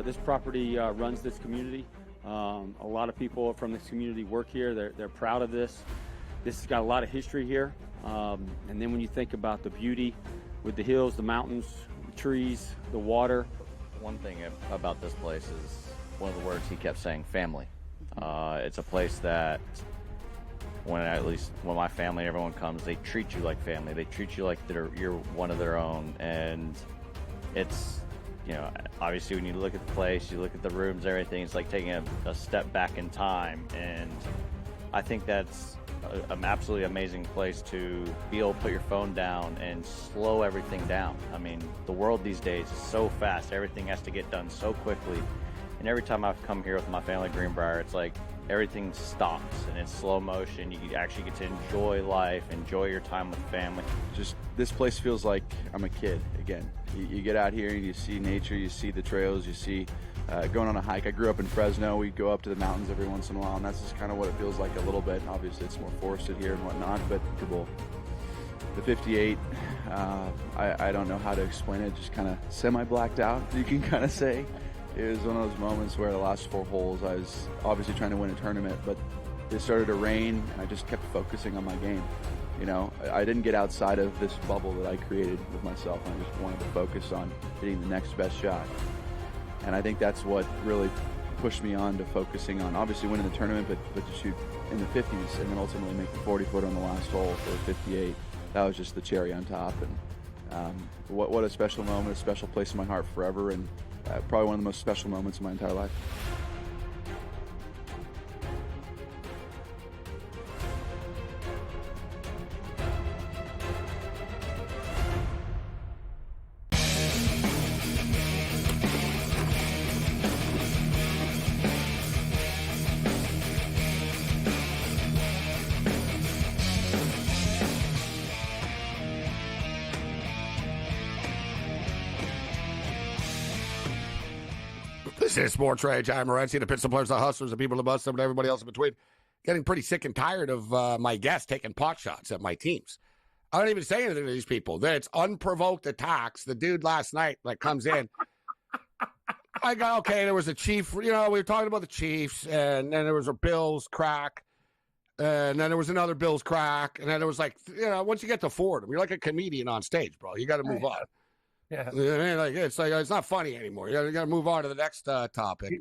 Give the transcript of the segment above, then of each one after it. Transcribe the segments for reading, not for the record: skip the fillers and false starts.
this property runs this community. A lot of people from this community work here. They're proud of this. This has got a lot of history here. And then when you think about the beauty with the hills, the mountains, the trees, the water. One thing about this place is one of the words he kept saying, family. It's a place that when my family, everyone comes, they treat you like family. They treat you like you're one of their own. And it's, obviously when you look at the place, you look at the rooms, everything, it's like taking a step back in time. And I think that's an absolutely amazing place to be able to put your phone down and slow everything down. I mean, the world these days is so fast. Everything has to get done so quickly. And every time I've come here with my family at Greenbrier, it's like everything stops and it's slow motion. You actually get to enjoy life, enjoy your time with family. Just this place feels like I'm a kid again. You get out here and you see nature, you see the trails, you see going on a hike. I grew up in Fresno. We go up to the mountains every once in a while, and that's just kind of what it feels like a little bit. And obviously, it's more forested here and whatnot, but the 58, I don't know how to explain it. Just kind of semi-blacked out, you can kind of say. It was one of those moments where the last 4 holes, I was obviously trying to win a tournament, but it started to rain, and I just kept focusing on my game. I didn't get outside of this bubble that I created with myself, and I just wanted to focus on hitting the next best shot. And I think that's what really pushed me on to focusing on obviously winning the tournament, but to shoot in the 50s and then ultimately make the 40-foot on the last hole for 58. That was just the cherry on top. And what a special moment, a special place in my heart forever, and probably one of the most special moments of my entire life. This is SportsRage. I'm Morency, the Pittsburgh players, the hustlers, the people, the bus, and everybody else in between. Getting pretty sick and tired of my guests taking pot shots at my teams. I don't even say anything to these people. It's unprovoked attacks. The dude last night comes in. I go, okay, there was a Chief. We were talking about the Chiefs, and then there was a Bills crack, and then there was another Bills crack, and then there was once you get to Fordham, you're like a comedian on stage, bro. You got to move on. Yeah, it's not funny anymore. You got to move on to the next topic.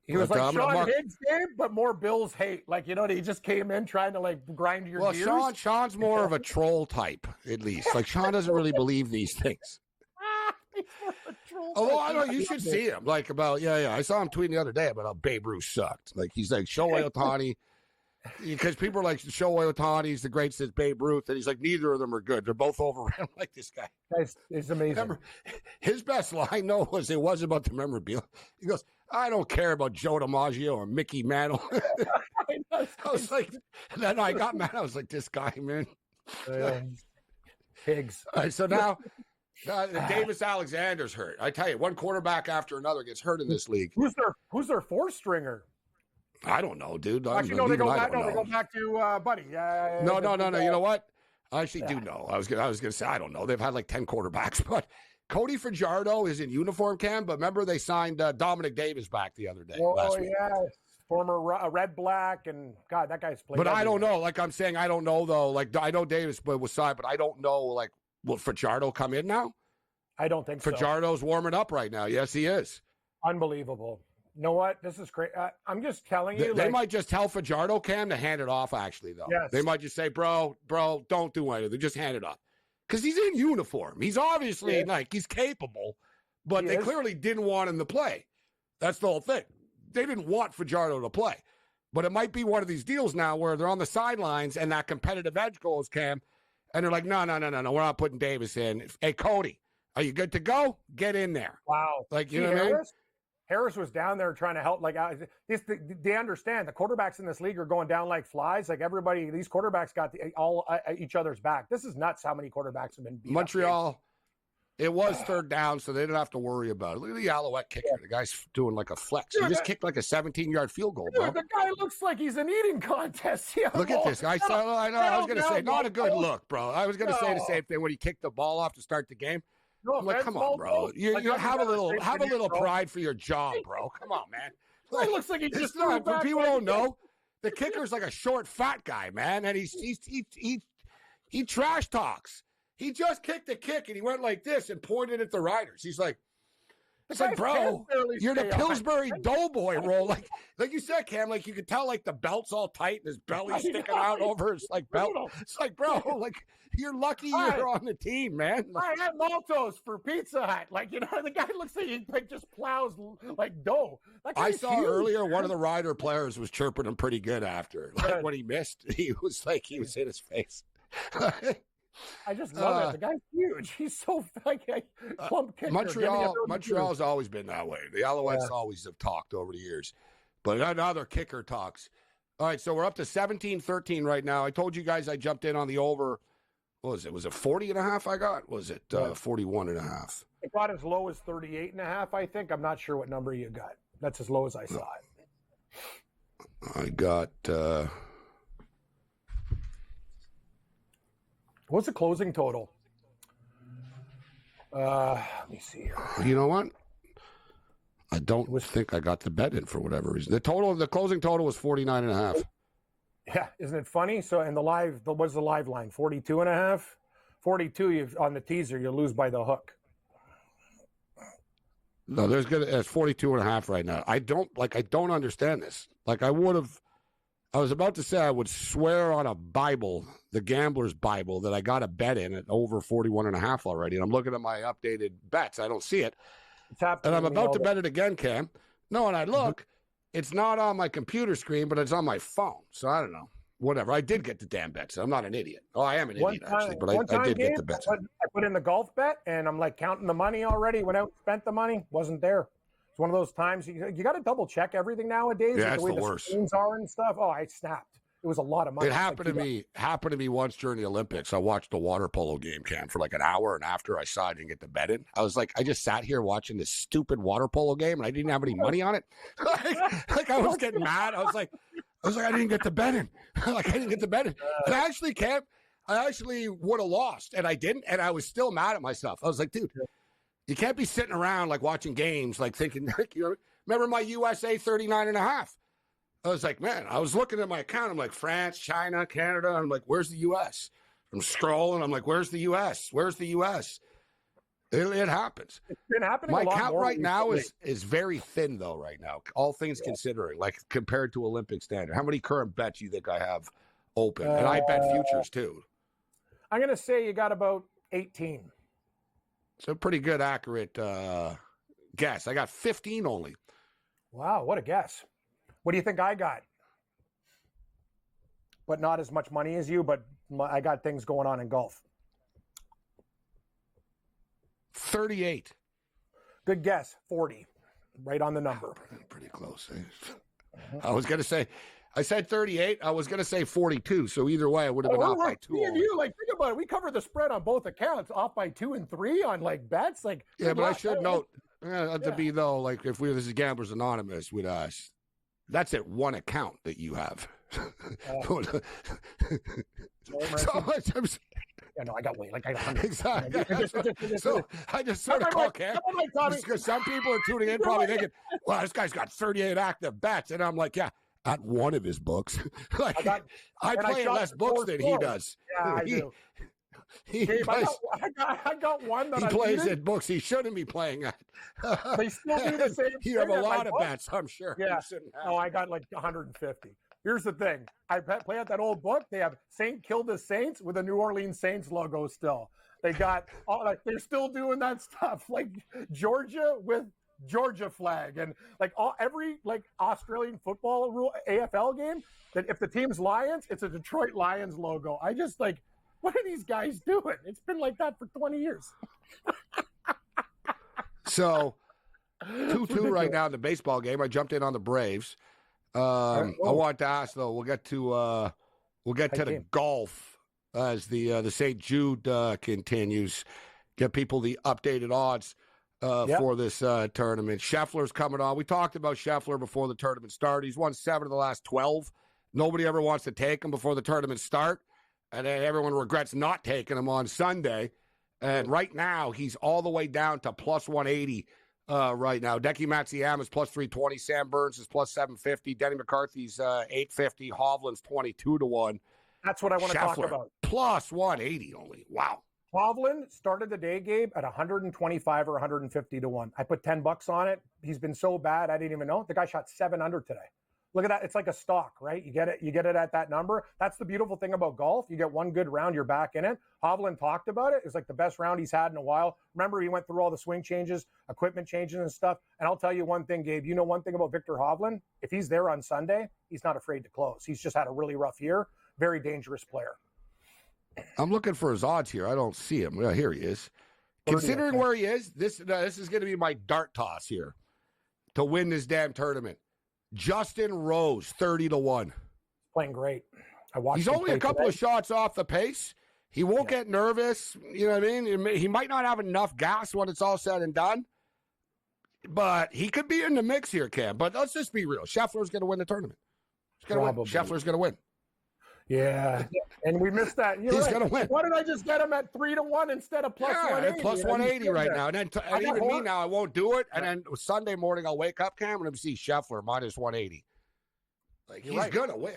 He was like Sean Higgs game, but more Bills hate. He just came in trying to grind your gears. Well, Sean's more of a troll type, at least. Sean doesn't really believe these things. Although I know you should see him. I saw him tweeting the other day about how Babe Ruth sucked. He's like Shohei Ohtani. Because people are like, Shohei Ohtani's the greatest as Babe Ruth, and he's like, neither of them are good. They're both overrated. Like this guy. It's amazing. Remember, his best line, though, was about the memorabilia. He goes, I don't care about Joe DiMaggio or Mickey Mantle. I was like, and then I got mad. I was like, this guy, man. Higgs. All right, so now Davis Alexander's hurt. I tell you, one quarterback after another gets hurt in this league. Who's their fourth stringer? I don't know, dude. Actually, no, they go back to Buddy. No. You know what? I actually do know. I was gonna say I don't know. They've had 10 quarterbacks, but Cody Fajardo is in uniform, Cam. But remember, they signed Dominic Davis back the other day. Last week. Yeah, former Red Black, and God, that guy's played. But I don't know. I'm saying, I don't know though. I know Davis was signed, but I don't know. Will Fajardo come in now? I don't think so. Fajardo's warming up right now. Yes, he is. Unbelievable. You know what? This is great. I'm just telling you. They might just tell Fajardo, Cam, to hand it off, actually, though. Yes. They might just say, bro, don't do anything. Just hand it off. Because he's in uniform. He's obviously, he's capable, but they clearly didn't want him to play. That's the whole thing. They didn't want Fajardo to play. But it might be one of these deals now where they're on the sidelines and that competitive edge goes, Cam, and they're like, no, we're not putting Davis in. Hey, Cody, are you good to go? Get in there. Wow. You know what I mean? Harris was down there trying to help. They understand the quarterbacks in this league are going down like flies. Everybody, these quarterbacks got each other's back. This is nuts how many quarterbacks have been beat Montreal, it was third down, so they didn't have to worry about it. Look at the Alouette kicker. The guy's doing a flex. He just kicked a 17-yard field goal, bro. The guy looks like he's an eating contest. Look at this guy. I was going to say, not a good look, bro. I was going to say the same thing when he kicked the ball off to start the game. No I'm like, offense, come on, bro. Malto. You, Like, you I'm have a gonna little say for you, bro. pride for your job, bro. Come on, man. It looks like he It's just not, threw for back people like don't this. know, the kicker's like a short, fat guy, man, and he trash talks. He just kicked a kick and he went like this and pointed at the riders. He's like, it's like, guy's bro, pants barely you're the stay on. Pillsbury Doughboy role. Like you said, Cam, like you could tell like the belt's all tight and his belly's sticking out over his like belt. It's like, bro, like you're lucky you're on the team, man. I had Maltos for Pizza Hut. Like, you know, the guy looks like he like just plows like dough. That I guy's saw huge. earlier one of the Rider players was chirping him pretty good after. Like Good. when he missed, he was in his face. I just love it. The guy's huge. He's so like plump kicker. Montreal's always been that way. The Alouettes always have talked over the years. But another kicker talks. All right, so we're up to 17-13 right now. I told you guys I jumped in on the over. What was it? Was it 40.5 I got? Was it 41.5? It got as low as 38.5, I think. I'm not sure what number you got. That's as low as I saw it. I got What's the closing total? Let me see here. you know what? I don't think I got the bet in for whatever reason. The closing total was 49.5. Yeah, isn't it funny? So, and what's the live line? 42.5? 42, on the teaser, you lose by the hook. No, there's 42.5 right now. I don't understand this. Like I was about to say I would swear on a Bible, the gambler's Bible, that I got a bet in at over 41.5 already. And I'm looking at my updated bets. I don't see it. And I'm about to bet it again, Cam. No, and I look, it's not on my computer screen, but it's on my phone. So I don't know. Whatever. I did get the damn bets. I'm not an idiot. Oh, I am an idiot, actually, but I did get the bets. I put in the golf bet, and I'm like counting the money already. Went out and spent the money. Wasn't there. It's one of those times you got to double check everything nowadays. Yeah, with the way the the worst. screens are and stuff. Oh, I snapped. It was a lot of money. It happened to me once during the Olympics. I watched a water polo game, Cam, for like an hour, and after I saw I didn't get the bet in, I was like, I just sat here watching this stupid water polo game, and I didn't have any money on it. like I was getting mad. I was like, I didn't get the bet in. Like I didn't get the bet in. And I actually would have lost, and I didn't, and I was still mad at myself. I was like, dude, you can't be sitting around like watching games, like thinking, remember my USA 39.5? I was like, man, I was looking at my account. I'm like, France, China, Canada. I'm like, where's the U.S.? I'm scrolling. I'm like, where's the U.S.? Where's the U.S.? It happens. It's been happening my a lot count more right now recently. is very thin, though, right now, all things considering, like compared to Olympic standard. How many current bets do you think I have open? And I bet futures, too. I'm going to say you got about 18. It's a pretty good, accurate guess. I got 15 only. Wow, what a guess. What do you think I got? But not as much money as you, but I got things going on in golf. 38. Good guess, 40. Right on the number. Pretty close. I was going to say, I said 38. I was going to say 42. So either way, I would have been off by 2. Me and you, like, think about it. We covered the spread on both accounts, off by 2 and 3 on like bets. Like, yeah, but I should note to be though, like if this is Gamblers Anonymous with us, that's at one account that you have. Yeah, no, I got I got 100. Exactly. So I just sort of call Cam because some people are tuning in probably thinking, well, this guy's got 38 active bets. And I'm like, yeah, at one of his books. Like, I play in less books than he does. Yeah, I do. I got one that he plays at books he shouldn't be playing at. They still do the same You have a lot of book. bets, I'm sure. Yeah. Oh, I got like 150. Here's the thing. I play at that old book. They have St. Kilda Saints with a New Orleans Saints logo still. They got they're still doing that stuff, like Georgia with Georgia flag, and like every like Australian football rule AFL game that if the team's Lions, it's a Detroit Lions logo. I just like, what are these guys doing? It's been like that for 20 years. So 2-2 right now in the baseball game. I jumped in on the Braves. I want to ask though. We'll get to the golf as the St. Jude continues. Get people the updated odds for this tournament. Scheffler's coming on. We talked about Scheffler before the tournament started. He's won 7 of the last 12. Nobody ever wants to take him before the tournament start, and then everyone regrets not taking him on Sunday. And right now, he's all the way down to plus 180 right now. Decky Matsuyama's plus 320. Sam Burns is plus 750. Denny McCarthy's 850. Hovland's 22 to 1. That's what I want to talk Scheffler, about. plus 180 only. Wow. Hovland started the day, Gabe, at 125 or 150 to 1. I put $10 on it. He's been so bad, I didn't even know. The guy shot 7 under today. Look at that. It's like a stock, right? You get it at that number. That's the beautiful thing about golf. You get one good round, you're back in it. Hovland talked about it. It's like the best round he's had in a while. Remember, he went through all the swing changes, equipment changes and stuff. And I'll tell you one thing, Gabe. You know one thing about Victor Hovland? If he's there on Sunday, he's not afraid to close. He's just had a really rough year. Very dangerous player. I'm looking for his odds here. I don't see him. Well, here he is. Considering where he is, this is going to be my dart toss here to win this damn tournament. Justin Rose, 30 to 1. Playing great. I watched. He's only a couple of shots off the pace. He won't get nervous. You know what I mean? He might not have enough gas when it's all said and done. But he could be in the mix here, Cam. But let's just be real. Scheffler's going to win the tournament. He's going to win. Scheffler's going to win. Yeah, and we missed that. He's going to win. Why did I just get him at 3 to 1 instead of plus 180? Plus 180 right now. And then even me now, I won't do it. And then Sunday morning, I'll wake up, Cam, and I'm see Scheffler minus 180. Like, he's going to win.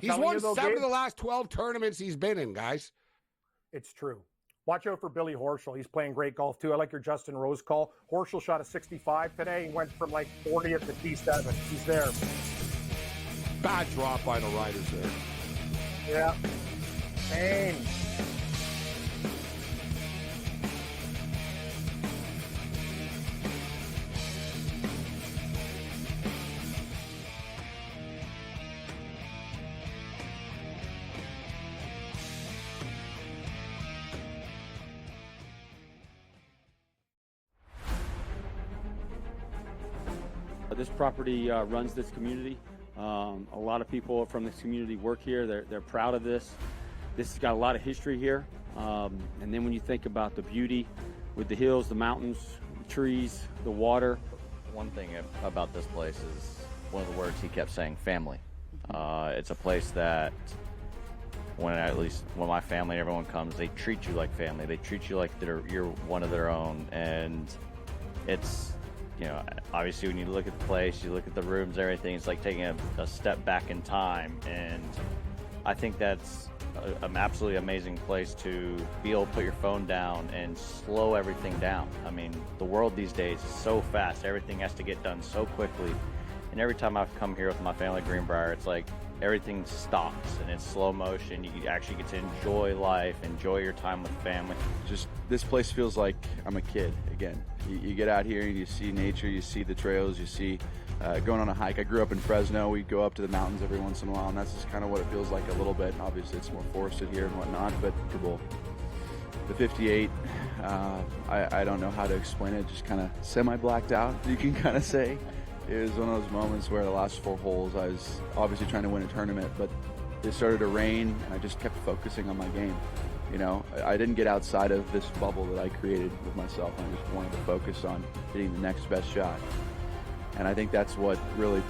He's won 7 of the last 12 tournaments he's been in, guys. It's true. Watch out for Billy Horschel. He's playing great golf, too. I like your Justin Rose call. Horschel shot a 65 today. He went from like 40th to T7. He's there. Bad drop by the riders there. Yeah. Pain. This property runs this community. A lot of people from this community work here. They're proud of this. This has got a lot of history here. And then when you think about the beauty with the hills, the mountains, the trees, the water. One thing about this place is one of the words he kept saying, family. It's a place that when my family, everyone comes, they treat you like family. They treat you like you're one of their own. And it's, you know, obviously when you look at the place, you look at the rooms, everything, it's like taking a step back in time. And I think that's an absolutely amazing place to be able to put your phone down and slow everything down. I mean, the world these days is so fast. Everything has to get done so quickly. And every time I've come here with my family at Greenbrier, it's like everything stops and it's slow motion. You actually get to enjoy life, enjoy your time with family. Just this place feels like I'm a kid again. You get out here and you see nature, you see the trails, you see going on a hike. I grew up in Fresno. We go up to the mountains every once in a while, and that's just kind of what it feels like a little bit. And obviously it's more forested here and whatnot, but the 58, I don't know how to explain it, just kind of semi-blacked out, you can kind of say. It was one of those moments where the last 4 holes, I was obviously trying to win a tournament, but it started to rain, and I just kept focusing on my game. You know, I didn't get outside of this bubble that I created with myself. I just wanted to focus on hitting the next best shot. And I think that's what really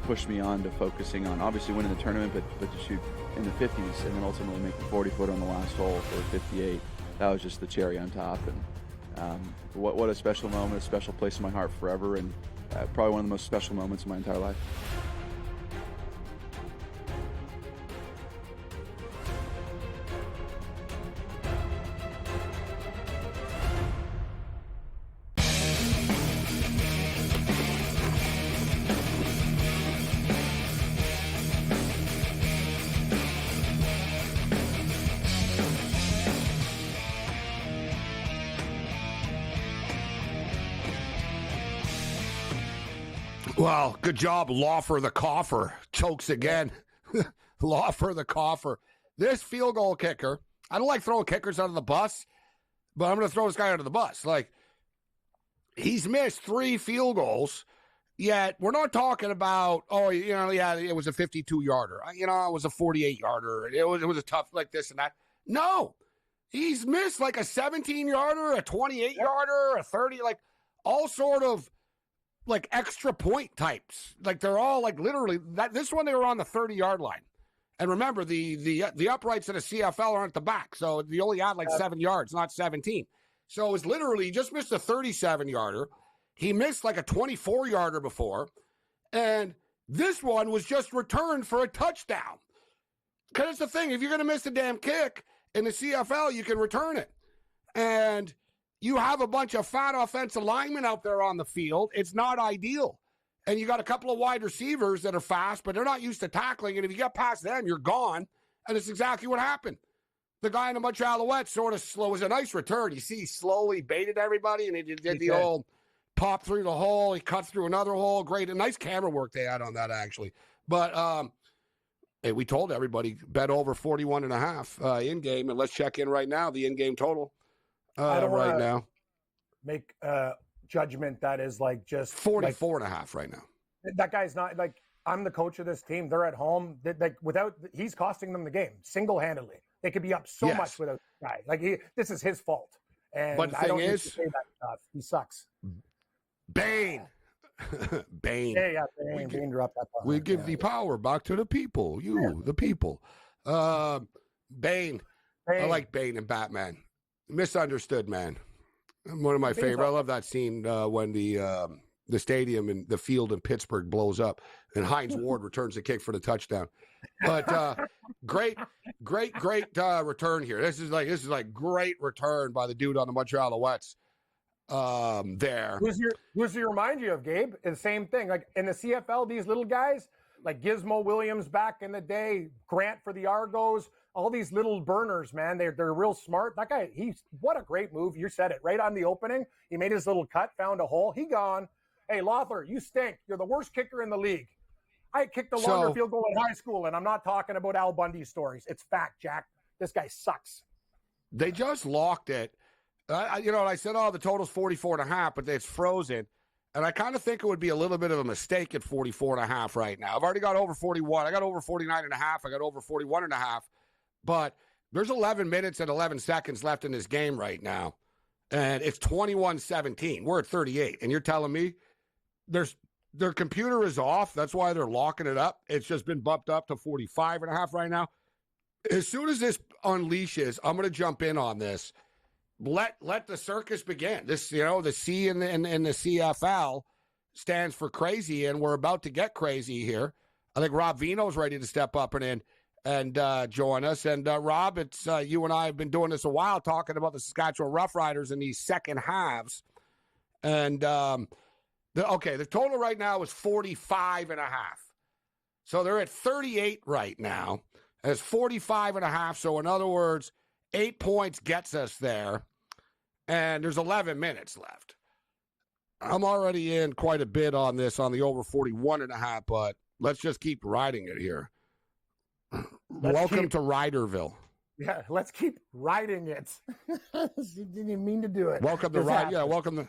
pushed me on to focusing on, obviously winning the tournament, but to shoot in the 50s and then ultimately make the 40-foot on the last hole for 58. That was just the cherry on top. And what a special moment, a special place in my heart forever, and probably one of the most special moments of my entire life. Well, good job, Lawfer the Coffer. Chokes again. Lawfer the Coffer. This field goal kicker, I don't like throwing kickers under the bus, but I'm going to throw this guy under the bus. Like, he's missed 3 field goals, yet we're not talking about, it was a 52-yarder. It was a 48-yarder. It was a tough, like this and that. No. He's missed like a 17-yarder, a 28-yarder, a 30, like all sort of like extra point types. Like they're all like literally this one, they were on the 30-yard line And remember, the uprights in the CFL are at the back, so you only add like 7 yards, not 17. So it's literally he just missed a 37-yarder. He missed like a 24-yarder before, and this one was just returned for a touchdown. Because it's the thing, if you're going to miss a damn kick in the CFL, you can return it. And you have a bunch of fat offensive linemen out there on the field. It's not ideal. And you got a couple of wide receivers that are fast, but they're not used to tackling. And if you get past them, you're gone. And it's exactly what happened. The guy in the Montreal Alouettes sort of slow. It was a nice return. You see, he slowly baited everybody, and he did the old pop through the hole. He cut through another hole. Great. A nice camera work they had on that, actually. But hey, we told everybody, bet over 41.5 in-game. And let's check in right now, the in-game total right now. Make judgment that is like just 44.5 right now. That guy's not like, I'm the coach of this team. They're at home. He's costing them the game single-handedly. They could be up so much without this guy. Like this is his fault. And but the thing I don't is, need to say that stuff. He sucks. Bane. Bane. Yeah, Bane dropped that ball. We give the power back to the people. The people. Bane. I like Bane and Batman. Misunderstood, man. One of my favorite. I love that scene when the stadium and the field in Pittsburgh blows up and Hines Ward returns the kick for the touchdown. But great return here. This is like great return by the dude on the Montreal Alouettes. There. Who's he remind you of, Gabe? It's the same thing. Like in the CFL, these little guys, like Gizmo Williams back in the day, Grant for the Argos, all these little burners, man. They're real smart. That guy, what a great move. You said it right on the opening. He made his little cut, found a hole. He gone. Hey, Lothar, you stink. You're the worst kicker in the league. I kicked a longer field goal in high school, and I'm not talking about Al Bundy stories. It's fact, Jack. This guy sucks. They just locked it. I said, the total's 44.5, but it's frozen. And I kind of think it would be a little bit of a mistake at 44.5 right now. I've already got over 41. I got over 49.5. I got over 41.5. But there's 11 minutes and 11 seconds left in this game right now. And it's 21-17. We're at 38. And you're telling me their computer is off. That's why they're locking it up. It's just been bumped up to 45.5 right now. As soon as this unleashes, I'm going to jump in on this. Let the circus begin. This, the C in the CFL stands for crazy, and we're about to get crazy here. I think Rob Vino's ready to step up and join us. And Rob, it's you and I have been doing this a while, talking about the Saskatchewan Roughriders in these second halves. And the total right now is 45.5. So they're at 38 right now. And it's 45.5. So in other words, 8 points gets us there. And there's 11 minutes left. I'm already in quite a bit on this, on the over 41.5, but let's just keep riding it here. Welcome to Riderville. Yeah, let's keep riding it. Didn't mean to do it. Welcome to ride. Yeah, welcome to.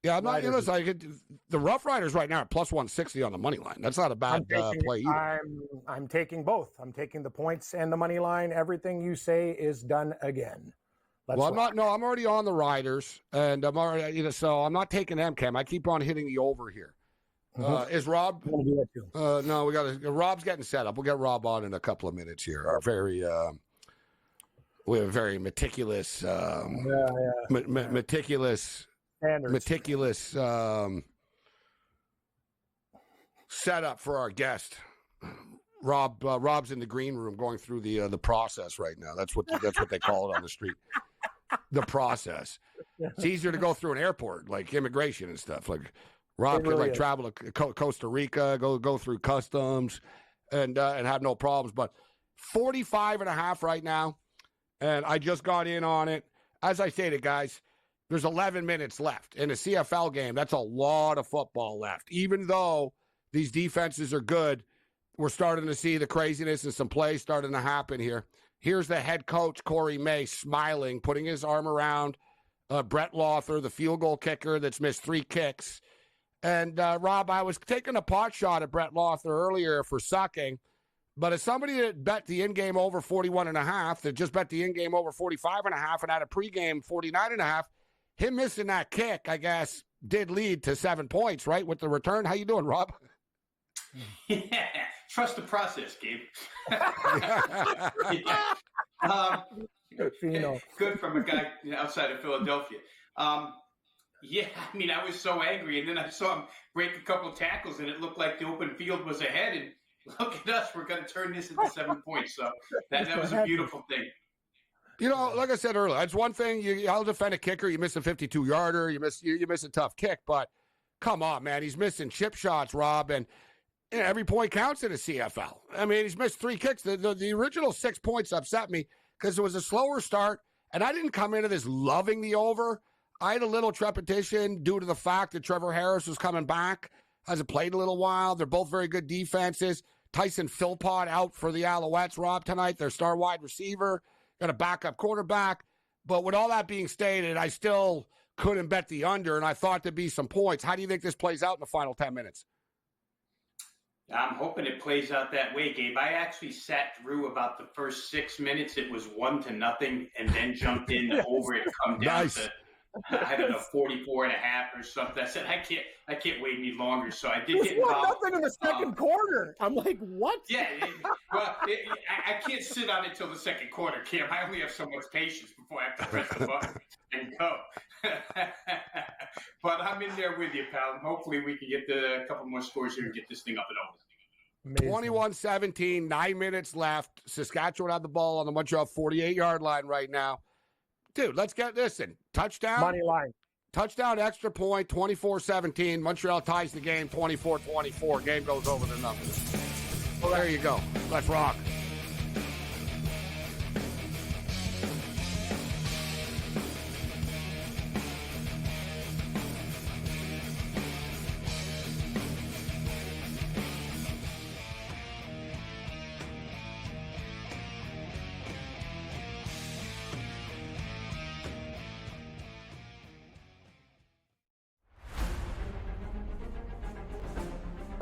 Yeah, I'm not. The Rough Riders right now are plus 160 on the money line. That's not a bad play either. I'm taking both. I'm taking the points and the money line. Everything you say is done again. I'm not. No, I'm already on the Riders, and I'm already. So I'm not taking them, Cam. I keep on hitting the over here. Is Rob? I'm gonna do that too. No, we got Rob's getting set up. We'll get Rob on in a couple of minutes here. Our very, we have a very meticulous, meticulous setup for our guest. Rob's in the green room going through the process right now. That's what they call it on the street. The process. It's easier to go through an airport, like immigration and stuff. Like Rob can travel to Costa Rica, go through customs, and have no problems. But 45.5 right now, and I just got in on it. As I stated, guys, there's 11 minutes left in a CFL game. That's a lot of football left. Even though these defenses are good, we're starting to see the craziness and some plays starting to happen here. Here's the head coach, Corey May, smiling, putting his arm around Brett Lothar, the field goal kicker that's missed 3 kicks. And, Rob, I was taking a pot shot at Brett Lothar earlier for sucking, but as somebody that bet the in-game over 41.5, that just bet the in-game over 45.5 and had a pregame 49.5, him missing that kick, I guess, did lead to 7 points, right, with the return. How you doing, Rob? Yeah, trust the process, Gabe. Good from a guy outside of Philadelphia. Yeah, I mean, I was so angry, and then I saw him break a couple tackles, and it looked like the open field was ahead, and look at us, we're going to turn this into 7 points. So that was a beautiful thing. You know, like I said earlier, it's one thing. I'll defend a kicker. You miss a 52-yarder. You miss a tough kick. But come on, man. He's missing chip shots, Rob, and every point counts in the CFL. I mean, he's missed 3 kicks. The original 6 points upset me because it was a slower start, and I didn't come into this loving the over. I had a little trepidation due to the fact that Trevor Harris was coming back. Hasn't played a little while. They're both very good defenses. Tyson Philpott out for the Alouettes, Rob, tonight. Their star wide receiver. Got a backup quarterback. But with all that being stated, I still couldn't bet the under, and I thought there'd be some points. How do you think this plays out in the final 10 minutes? I'm hoping it plays out that way, Gabe. I actually sat through about the first 6 minutes. It was 1-0, and then jumped in over it, come down to, I don't know, 44.5 or something. I said, I can't wait any longer. So I did get involved. Nothing in the second quarter. I'm like, what? Yeah. I can't sit on it till the second quarter, Cam. I only have so much patience before I have to press the button and go. But I'm in there with you, pal. Hopefully we can get a couple more scores here and get this thing up and over. 21-17, 9 minutes left. Saskatchewan had the ball on the Montreal 48-yard line right now. Dude, let's get this in. Touchdown. Money line. Touchdown, extra point, 24-17. Montreal ties the game, 24-24. Game goes over the numbers. Well, there you go. Let's rock.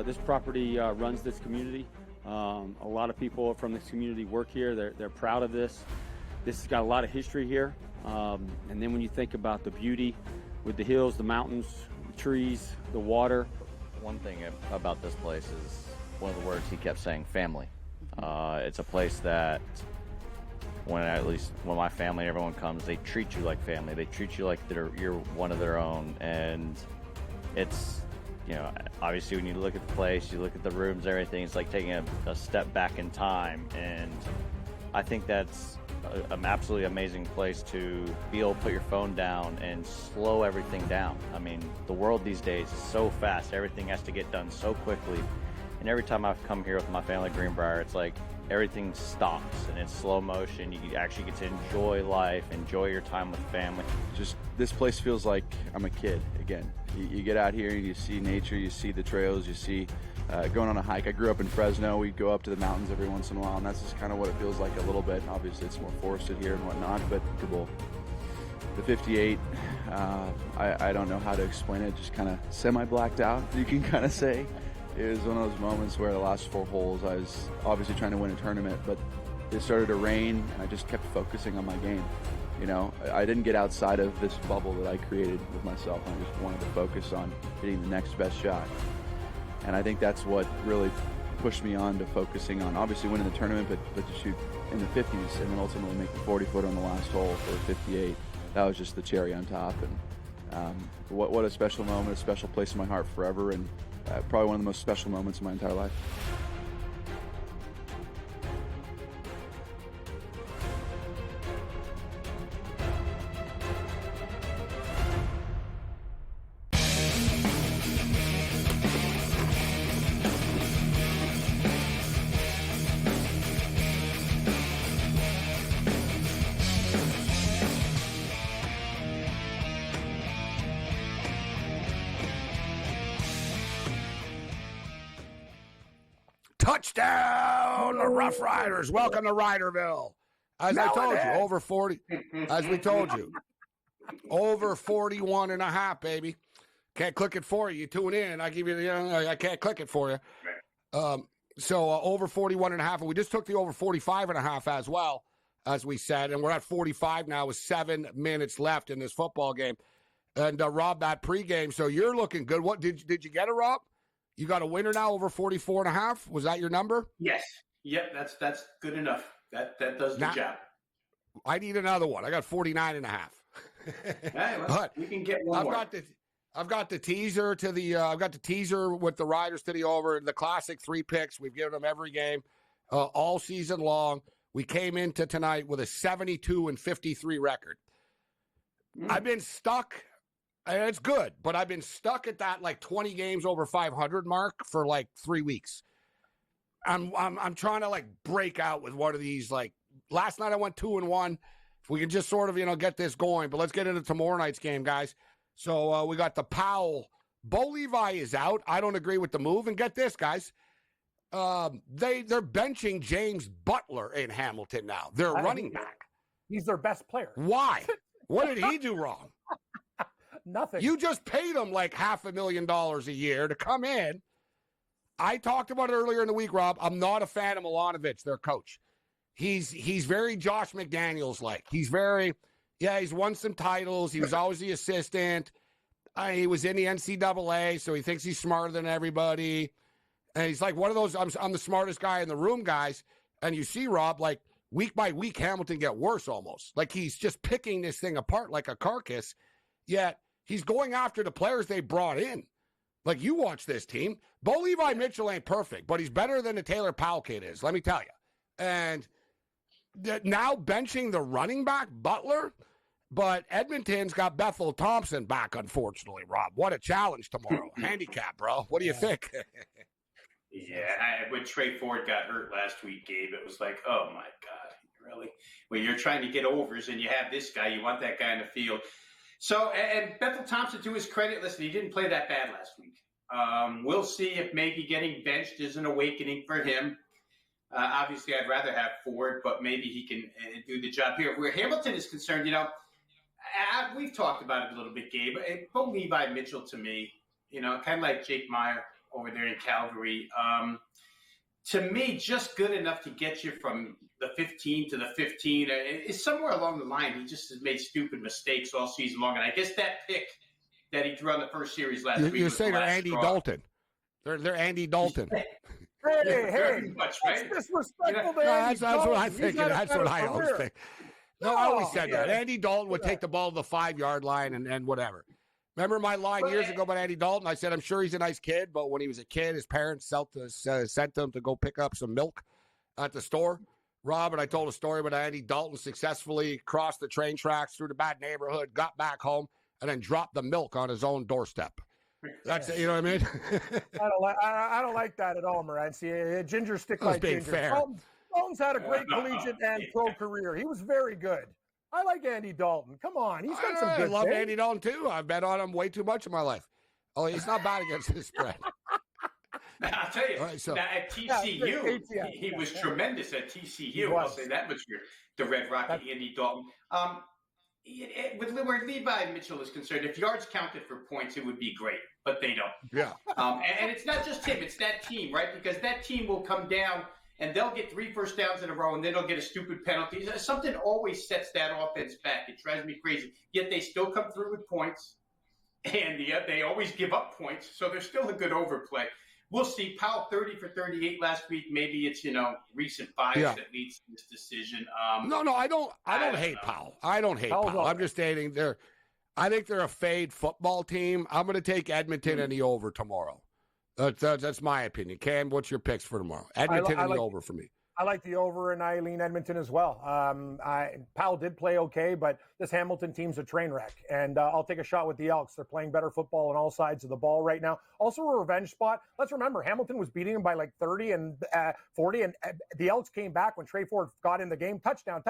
This property runs this community. A lot of people from this community work here. They're proud of this. This has got a lot of history here. And then when you think about the beauty with the hills, the mountains, the trees, the water. One thing about this place is one of the words he kept saying, family. It's a place that when my family, everyone comes, they treat you like family. They treat you like you're one of their own. And it's, you know, obviously when you look at the place, you look at the rooms, everything, it's like taking a step back in time. And I think that's an absolutely amazing place to be able to put your phone down and slow everything down. I mean, the world these days is so fast. Everything has to get done so quickly. And every time I've come here with my family at Greenbrier, it's like everything stops and it's slow motion. You actually get to enjoy life, enjoy your time with family. Just this place feels like I'm a kid again. You get out here and you see nature, you see the trails, you see going on a hike. I grew up in Fresno. We'd go up to the mountains every once in a while, and that's just kind of what it feels like a little bit. Obviously, it's more forested here and whatnot, but the 58, I don't know how to explain it. Just kind of semi-blacked out, you can kind of say. It was one of those moments where the last 4 holes, I was obviously trying to win a tournament, but it started to rain, and I just kept focusing on my game. You know, I didn't get outside of this bubble that I created with myself. I just wanted to focus on hitting the next best shot. And I think that's what really pushed me on to focusing on obviously winning the tournament, but to shoot in the 50s and then ultimately make the 40-foot on the last hole for 58. That was just the cherry on top. And what a special moment, a special place in my heart forever, and probably one of the most special moments in my entire life. Touchdown, the Rough Riders. Welcome to Riderville. As I told you, over 40, as we told you, over 41 and a half, baby. Can't click it for you. You tune in. I give you I can't click it for you. So over 41 and a half. And we just took the over 45 and a half as well, as we said. And we're at 45 now with 7 minutes left in this football game. And Rob, that pregame. So you're looking good. What did you get it, Rob? You got a winner now over 44.5. Was that your number? Yes. Yep. That's good enough. That does the job. I need another one. I got 49.5. Right, well, but we can get one more. I've got the teaser to the. I've got the teaser with the Riders to the over. The classic 3 picks. We've given them every game, all season long. We came into tonight with a 72-53 record. I've been stuck. And it's good, but I've been stuck at that like 20 games over 500 mark for like 3 weeks. I'm trying to like break out with one of these. Like last night I went 2-1. If we can just sort of get this going, but let's get into tomorrow night's game, guys. So we got the Powell. Bo Levi is out. I don't agree with the move. And get this, guys. They're benching James Butler in Hamilton now. They're running back. He's their best player. Why? What did he do wrong? Nothing. You just paid him like $500,000 a year to come in. I talked about it earlier in the week, Rob. I'm not a fan of Milanovic, their coach. He's very Josh McDaniels-like. He's won some titles. He was always the assistant. He was in the NCAA, so he thinks he's smarter than everybody. And he's like one of those, I'm the smartest guy in the room, guys. And you see, Rob, like week by week, Hamilton get worse almost. Like he's just picking this thing apart like a carcass, yet he's going after the players they brought in. Like you watch this team. Bo Levi Mitchell ain't perfect, but he's better than the Taylor Powell kid is, let me tell you. And now benching the running back, Butler, but Edmonton's got Bethel Thompson back, unfortunately, Rob. What a challenge tomorrow. Handicap, bro. What do you think? Yeah, when Trey Ford got hurt last week, Gabe, it was like, oh, my God, really? When you're trying to get overs and you have this guy, you want that guy in the field. So, and Bethel Thompson, to his credit, listen, he didn't play that bad last week. We'll see if maybe getting benched is an awakening for him. Obviously, I'd rather have Ford, but maybe he can do the job here. Where Hamilton is concerned, we've talked about it a little bit, Gabe. Bo Levi Mitchell, to me, kind of like Jake Meyer over there in Calgary. To me, just good enough to get you from the 15 to the 15. It's somewhere along the line. He just has made stupid mistakes all season long. And I guess that pick that he drew on the first series last week. You're saying they're Andy Dalton. They're Andy Dalton. Hey, much, right? That's disrespectful to Andy that's what I Dalton. think. That's what I always think. No, I always said that. Andy Dalton would take the ball to the 5-yard line and whatever. Remember my line years ago about Andy Dalton? I said, I'm sure he's a nice kid, but when he was a kid, his parents sent him to go pick up some milk at the store. Rob, and I told a story about Andy Dalton successfully crossed the train tracks through the bad neighborhood, got back home, and then dropped the milk on his own doorstep. That's you know what I mean? I don't like that at all, Morency. Ginger stick like being ginger. fair. Dalton's had a great collegiate and pro career. He was very good. I like Andy Dalton. Come on, he's got some good. I love things. Andy Dalton too. I've bet on him way too much in my life. Oh, he's not bad against the spread. I'll tell you, right, so, now at TCU, he was tremendous at TCU. I'll say that much for the Red Rocket, Andy Dalton. With where Levi Mitchell is concerned, if yards counted for points, it would be great, but they don't. Yeah. And it's not just him; it's that team, right? Because that team will come down and they'll get 3 first downs in a row, and then they'll get a stupid penalty. Something always sets that offense back. It drives me crazy. Yet they still come through with points, and they always give up points. So there's still a good overplay. We'll see. Powell 30 for 38 last week. Maybe it's recent bias that leads to this decision. No, I don't hate Powell. I don't hate Powell. I'm just stating I think they're a fade football team. I'm going to take Edmonton and the over tomorrow. That's my opinion. Cam, what's your picks for tomorrow? Edmonton and the over for me. I like the over, and I lean Edmonton as well. Powell did play okay, but this Hamilton team's a train wreck, and I'll take a shot with the Elks. They're playing better football on all sides of the ball right now. Also a revenge spot. Let's remember, Hamilton was beating them by like 30 and 40, and the Elks came back when Trey Ford got in the game. Touchdown,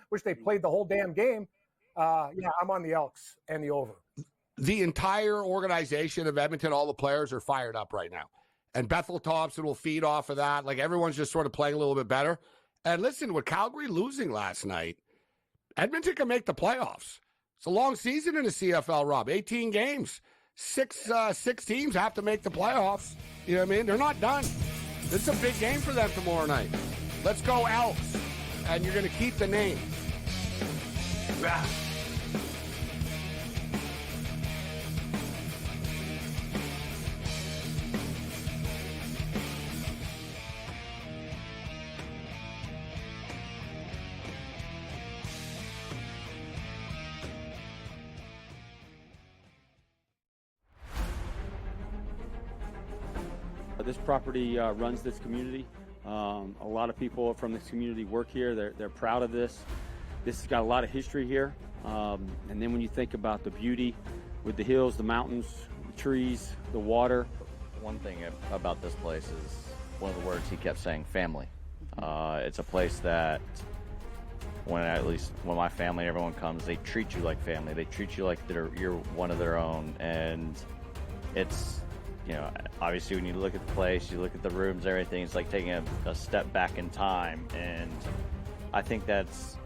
which they played the whole damn game. I'm on the Elks and the over. The entire organization of Edmonton, all the players are fired up right now. And Bethel Thompson will feed off of that. Like, everyone's just sort of playing a little bit better. And listen, with Calgary losing last night, Edmonton can make the playoffs. It's a long season in the CFL, Rob. 18 games. Six teams have to make the playoffs. You know what I mean? They're not done. This is a big game for them tomorrow night. Let's go Elks. And you're going to keep the name. Yeah. This property runs this community. A lot of people from this community work here. They're proud of this. This has got a lot of history here. And then when you think about the beauty with the hills, the mountains, the trees, the water. One thing about this place is one of the words he kept saying, family. It's a place that when my family, everyone comes, they treat you like family. They treat you like you're one of their own. And it's, obviously when you look at the place, you look at the rooms, everything, it's like taking a step back in time. And I think that's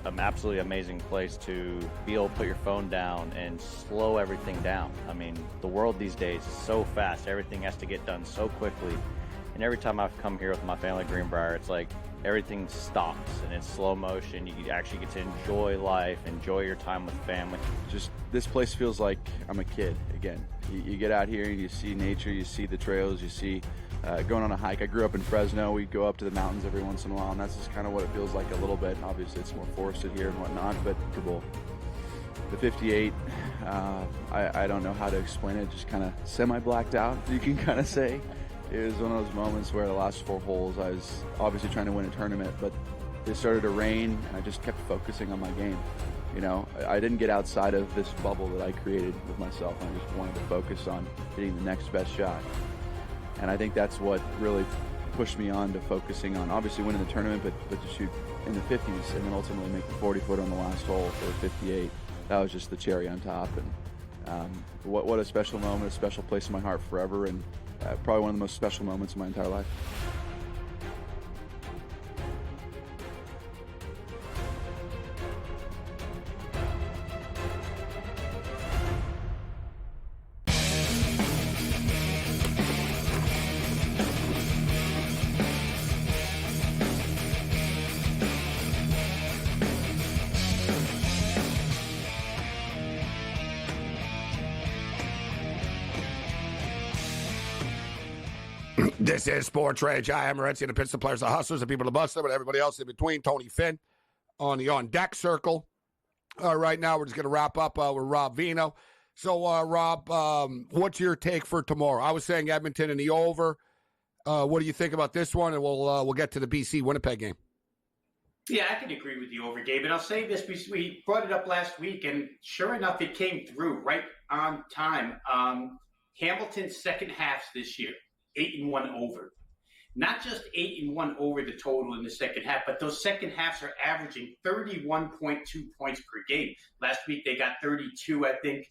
an absolutely amazing place to be able to put your phone down and slow everything down. I mean, the world these days is so fast. Everything has to get done so quickly. And every time I've come here with my family at Greenbrier, it's like everything stops and it's slow motion. You actually get to enjoy life, enjoy your time with family. Just this place feels like I'm a kid again. You get out here and you see nature, you see the trails, you see going on a hike. I grew up in Fresno. We go up to the mountains every once in a while, and that's just kind of what it feels like a little bit. And obviously it's more forested here and whatnot, but the 58, I don't know how to explain it, just kind of semi-blacked out, you can kind of say. It was one of those moments where the last 4 holes, I was obviously trying to win a tournament, but it started to rain, and I just kept focusing on my game. I didn't get outside of this bubble that I created with myself. I just wanted to focus on hitting the next best shot. And I think that's what really pushed me on to focusing on obviously winning the tournament, but to shoot in the 50s and then ultimately make the 40-foot on the last hole for 58. That was just the cherry on top. And what a special moment, a special place in my heart forever, and probably one of the most special moments of my entire life. This is SportsRage. I am Morency, the Pittsburgh players, the hustlers, the people to bust them, and everybody else in between. Tony Finn on the on-deck circle. Right now, we're just going to wrap up with Rob Vino. So, Rob, what's your take for tomorrow? I was saying Edmonton in the over. What do you think about this one? And we'll get to the BC-Winnipeg game. Yeah, I can agree with the over, Gabe. And I'll say this, we brought it up last week, and sure enough, it came through right on time. Hamilton's second halves this year, 8-1 over. Not just 8-1 over the total in the second half, but those second halves are averaging 31.2 points per game. Last week they got 32, I think,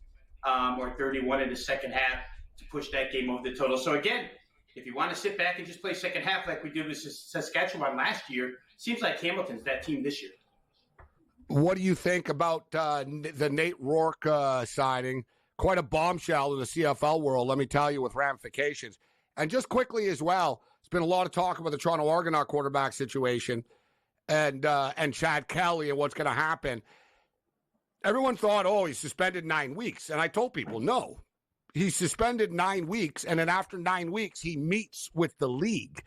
or 31 in the second half to push that game over the total. So again, if you want to sit back and just play second half like we did with Saskatchewan last year, seems like Hamilton's that team this year. What do you think about the Nate Rourke signing? Quite a bombshell in the CFL world, let me tell you, with ramifications. And just quickly as well, there's been a lot of talk about the Toronto Argonaut quarterback situation and Chad Kelly and what's going to happen. Everyone thought, he's suspended 9 weeks. And I told people, no. He's suspended 9 weeks, and then after 9 weeks, he meets with the league.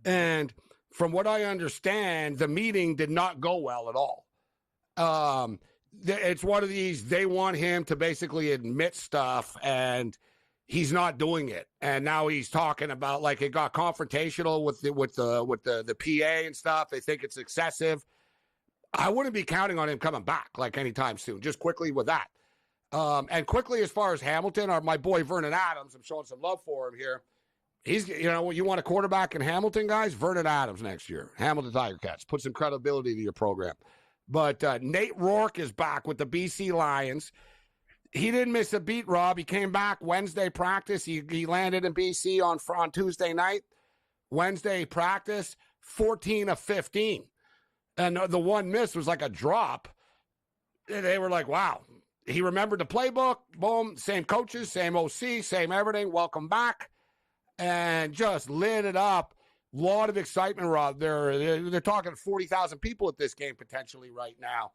And from what I understand, the meeting did not go well at all. It's one of these, they want him to basically admit stuff, and he's not doing it. And now he's talking about, like, it got confrontational with the PA and stuff. They think it's excessive. I wouldn't be counting on him coming back, like, anytime soon. Just quickly with that. And quickly, as far as Hamilton, my boy Vernon Adams, I'm showing some love for him here. He's, you want a quarterback in Hamilton, guys? Vernon Adams next year. Hamilton Tiger Cats. Put some credibility to your program. But Nate Rourke is back with the BC Lions. He didn't miss a beat, Rob. He came back Wednesday practice. He landed in BC on Tuesday night. Wednesday practice, 14 of 15. And the one miss was like a drop. They were like, wow. He remembered the playbook. Boom. Same coaches, same OC, same everything. Welcome back. And just lit it up. A lot of excitement, Rob. They're talking 40,000 people at this game potentially right now.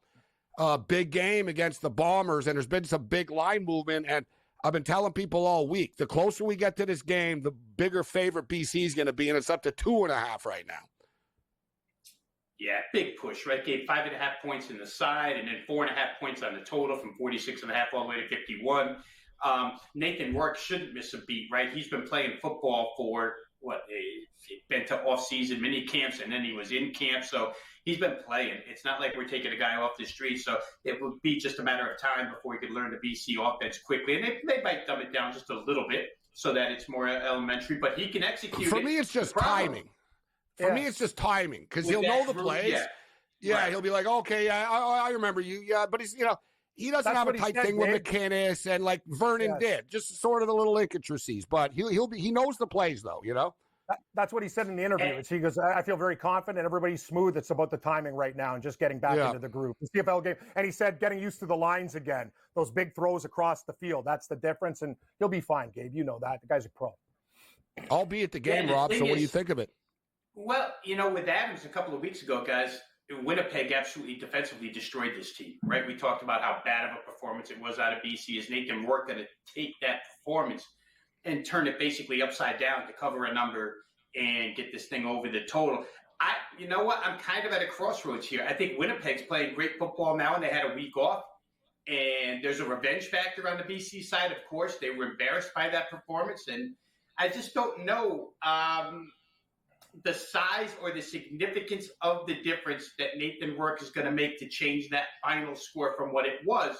Big game against the Bombers, and there's been some big line movement. And I've been telling people all week, the closer we get to this game, the bigger favorite BC is going to be, and it's up to 2.5 right now. Yeah, big push, right? Gave 5.5 points in the side, and then 4.5 points on the total from 46.5 all the way to 51. Nathan Rourke shouldn't miss a beat, right? He's been playing football for he'd been to off-season mini camps, and then he was in camp, so he's been playing. It's not like we're taking a guy off the street, so it would be just a matter of time before he could learn the BC offense quickly. And they might dumb it down just a little bit so that it's more elementary, but he can execute. For me, it's just timing. For me, it's just timing, because he'll know the plays. Yeah, right. He'll be like, okay, I remember you. Yeah, but he's, he doesn't have a tight thing with McKinnis, and like Vernon did, just sort of the little intricacies. But he knows the plays, though. That's what he said in the interview. He goes, I feel very confident. Everybody's smooth. It's about the timing right now and just getting back into the group. The CFL game. And he said getting used to the lines again. Those big throws across the field. That's the difference. And he'll be fine, Gabe. You know that. The guy's a pro. I'll be at the game, Rob. So what do you think of it? Well, with Adams a couple of weeks ago, guys, Winnipeg absolutely defensively destroyed this team, right? We talked about how bad of a performance it was out of BC. Is Nathan Rourke going to take that performance and turn it basically upside down to cover a number and get this thing over the total? You know what? I'm kind of at a crossroads here. I think Winnipeg's playing great football now, and they had a week off. And there's a revenge factor on the BC side, of course. They were embarrassed by that performance. And I just don't know the size or the significance of the difference that Nathan Rourke is going to make to change that final score from what it was.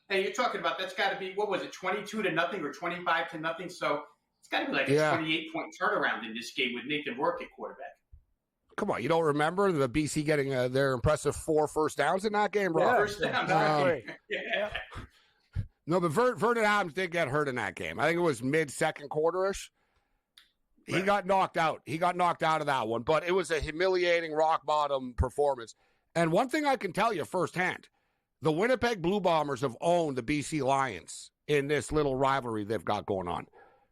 And you're talking about that's got to be, 22-0 or 25-0? So it's got to be like a 28-point turnaround in this game with Nathan Rourke at quarterback. Come on, you don't remember the BC getting their impressive 4 first downs in that game, Rob? Yeah, first downs. No, but Vernon Adams did get hurt in that game. I think it was mid-second quarter-ish. He got knocked out. He got knocked out of that one, but it was a humiliating rock-bottom performance. And one thing I can tell you firsthand, the Winnipeg Blue Bombers have owned the BC Lions in this little rivalry they've got going on.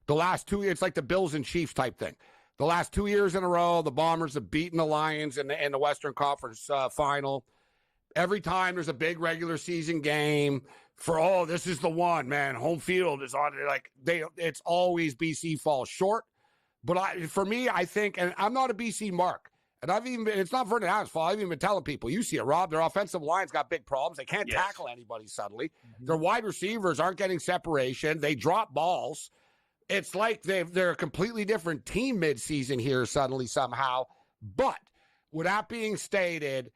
The last 2 years, it's like the Bills and Chiefs type thing. The last 2 years in a row, the Bombers have beaten the Lions in the Western Conference final. Every time there's a big regular season game this is the one, man. Home field is on. It's always BC falls short. But for me, I think, and I'm not a BC mark, and it's not Vernon Adams' fault. I've even been telling people, you see it, Rob, their offensive line's got big problems. They can't tackle anybody suddenly. Mm-hmm. Their wide receivers aren't getting separation. They drop balls. It's like they're a completely different team midseason here suddenly somehow. But with that being stated,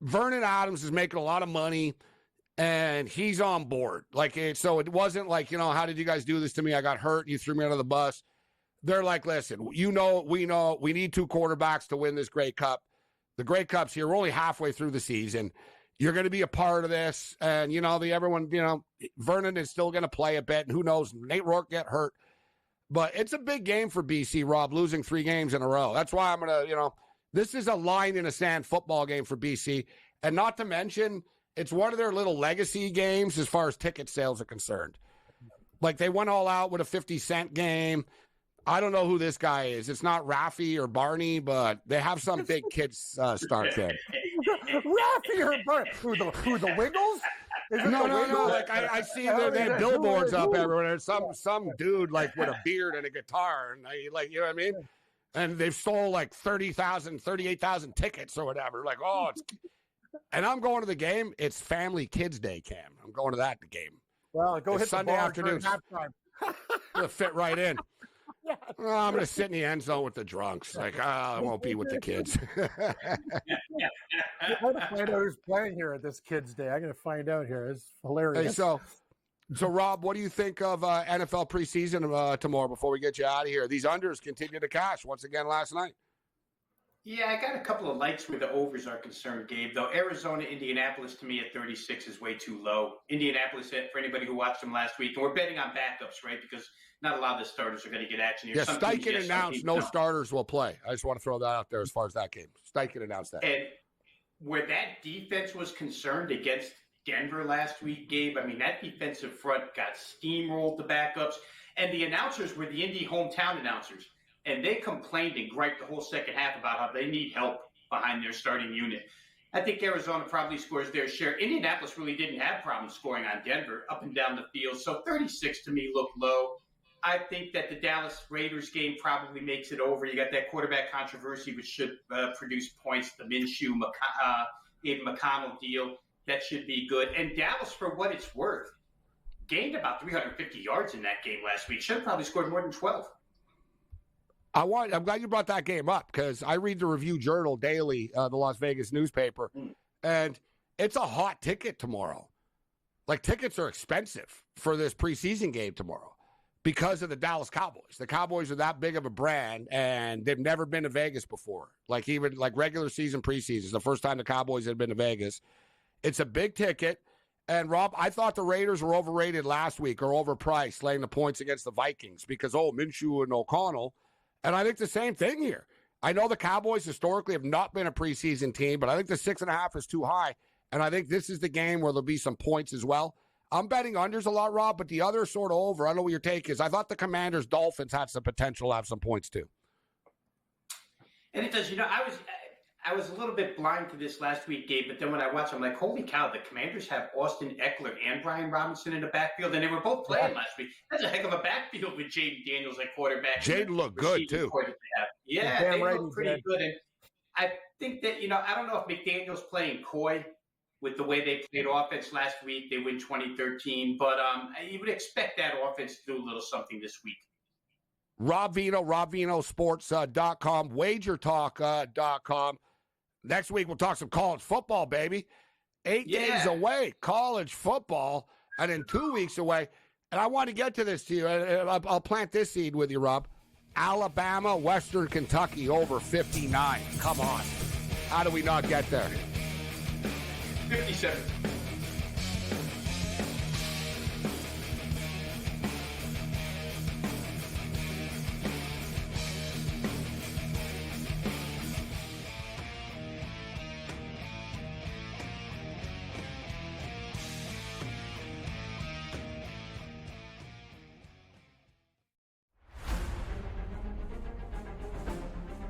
Vernon Adams is making a lot of money, and he's on board. So it wasn't like, how did you guys do this to me? I got hurt. You threw me under the bus. They're like, listen, we need 2 quarterbacks to win this Grey Cup. The Grey Cup's here. We're only halfway through the season. You're going to be a part of this. And, Vernon is still going to play a bit. And who knows? Nate Rourke get hurt. But it's a big game for BC, Rob, losing 3 games in a row. That's why I'm going to, this is a line in a sand football game for BC. And not to mention, it's one of their little legacy games as far as ticket sales are concerned. Like, they went all out with a 50-cent game. I don't know who this guy is. It's not Raffy or Barney, but they have some big kids star kid. Raffy or Barney? Who the Wiggles? No. Like I see they have billboards up everywhere. Some dude like with a beard and a guitar, and you know what I mean? And they've stole like 38,000 tickets or whatever. Like, and I'm going to the game. It's Family Kids Day, Cam. I'm going to that game. Well, go hit Sunday afternoon. It'll fit right in. Yeah. Oh, I'm going to sit in the end zone with the drunks. I won't be with the kids. I'm going to find out who's playing here at this Kids Day. I'm going to find out here. It's hilarious. Hey, so Rob, what do you think of NFL preseason tomorrow before we get you out of here? These unders continue to cash once again last night. Yeah, I got a couple of lights where the overs are concerned, Gabe. Though Arizona, Indianapolis to me at 36 is way too low. Indianapolis, for anybody who watched them last week, and we're betting on backups, right? Because not a lot of the starters are going to get action here. Yeah, Steichen announced no starters will play. I just want to throw that out there as far as that game. Steichen announced that. And where that defense was concerned against Denver last week, Gabe, I mean, that defensive front got steamrolled, the backups, and the announcers were the Indy hometown announcers. And they complained and griped the whole second half about how they need help behind their starting unit. I think Arizona probably scores their share. Indianapolis really didn't have problems scoring on Denver up and down the field. So 36 to me looked low. I think that the Dallas Raiders game probably makes it over. You got that quarterback controversy, which should produce points. The Minshew, Aiden McConnell deal, that should be good. And Dallas, for what it's worth, gained about 350 yards in that game last week. Should have probably scored more than 12. I'm glad you brought that game up because I read the Review Journal daily, the Las Vegas newspaper, and it's a hot ticket tomorrow. Like, tickets are expensive for this preseason game tomorrow because of the Dallas Cowboys. The Cowboys are that big of a brand, and they've never been to Vegas before. Like, even like regular season, preseason. It's the first time the Cowboys had been to Vegas. It's a big ticket. And, Rob, I thought the Raiders were overrated last week or overpriced, laying the points against the Vikings because, Minshew and O'Connell. And I think the same thing here. I know the Cowboys historically have not been a preseason team, but I think the 6.5 is too high. And I think this is the game where there'll be some points as well. I'm betting unders a lot, Rob, but the other sort of over. I don't know what your take is. I thought the Commanders-Dolphins had some potential to have some points too. And it does. I was a little bit blind to this last week, Gabe, but then when I watched, I'm like, holy cow, the Commanders have Austin Eckler and Brian Robinson in the backfield, and they were both playing last week. That's a heck of a backfield with Jaden Daniels at quarterback. Jaden looked good, too. Yeah, they look pretty good. And I think that, I don't know if McDaniel's playing coy with the way they played offense last week. They win 2013, but you would expect that offense to do a little something this week. Rob Vino, RobVinoSports.com, WagerTalk.com. Next week, we'll talk some college football, baby. 8 days away, college football, and then 2 weeks away. And I want to get to this to you. I'll plant this seed with you, Rob. Alabama, Western Kentucky, over 59. Come on. How do we not get there? 57.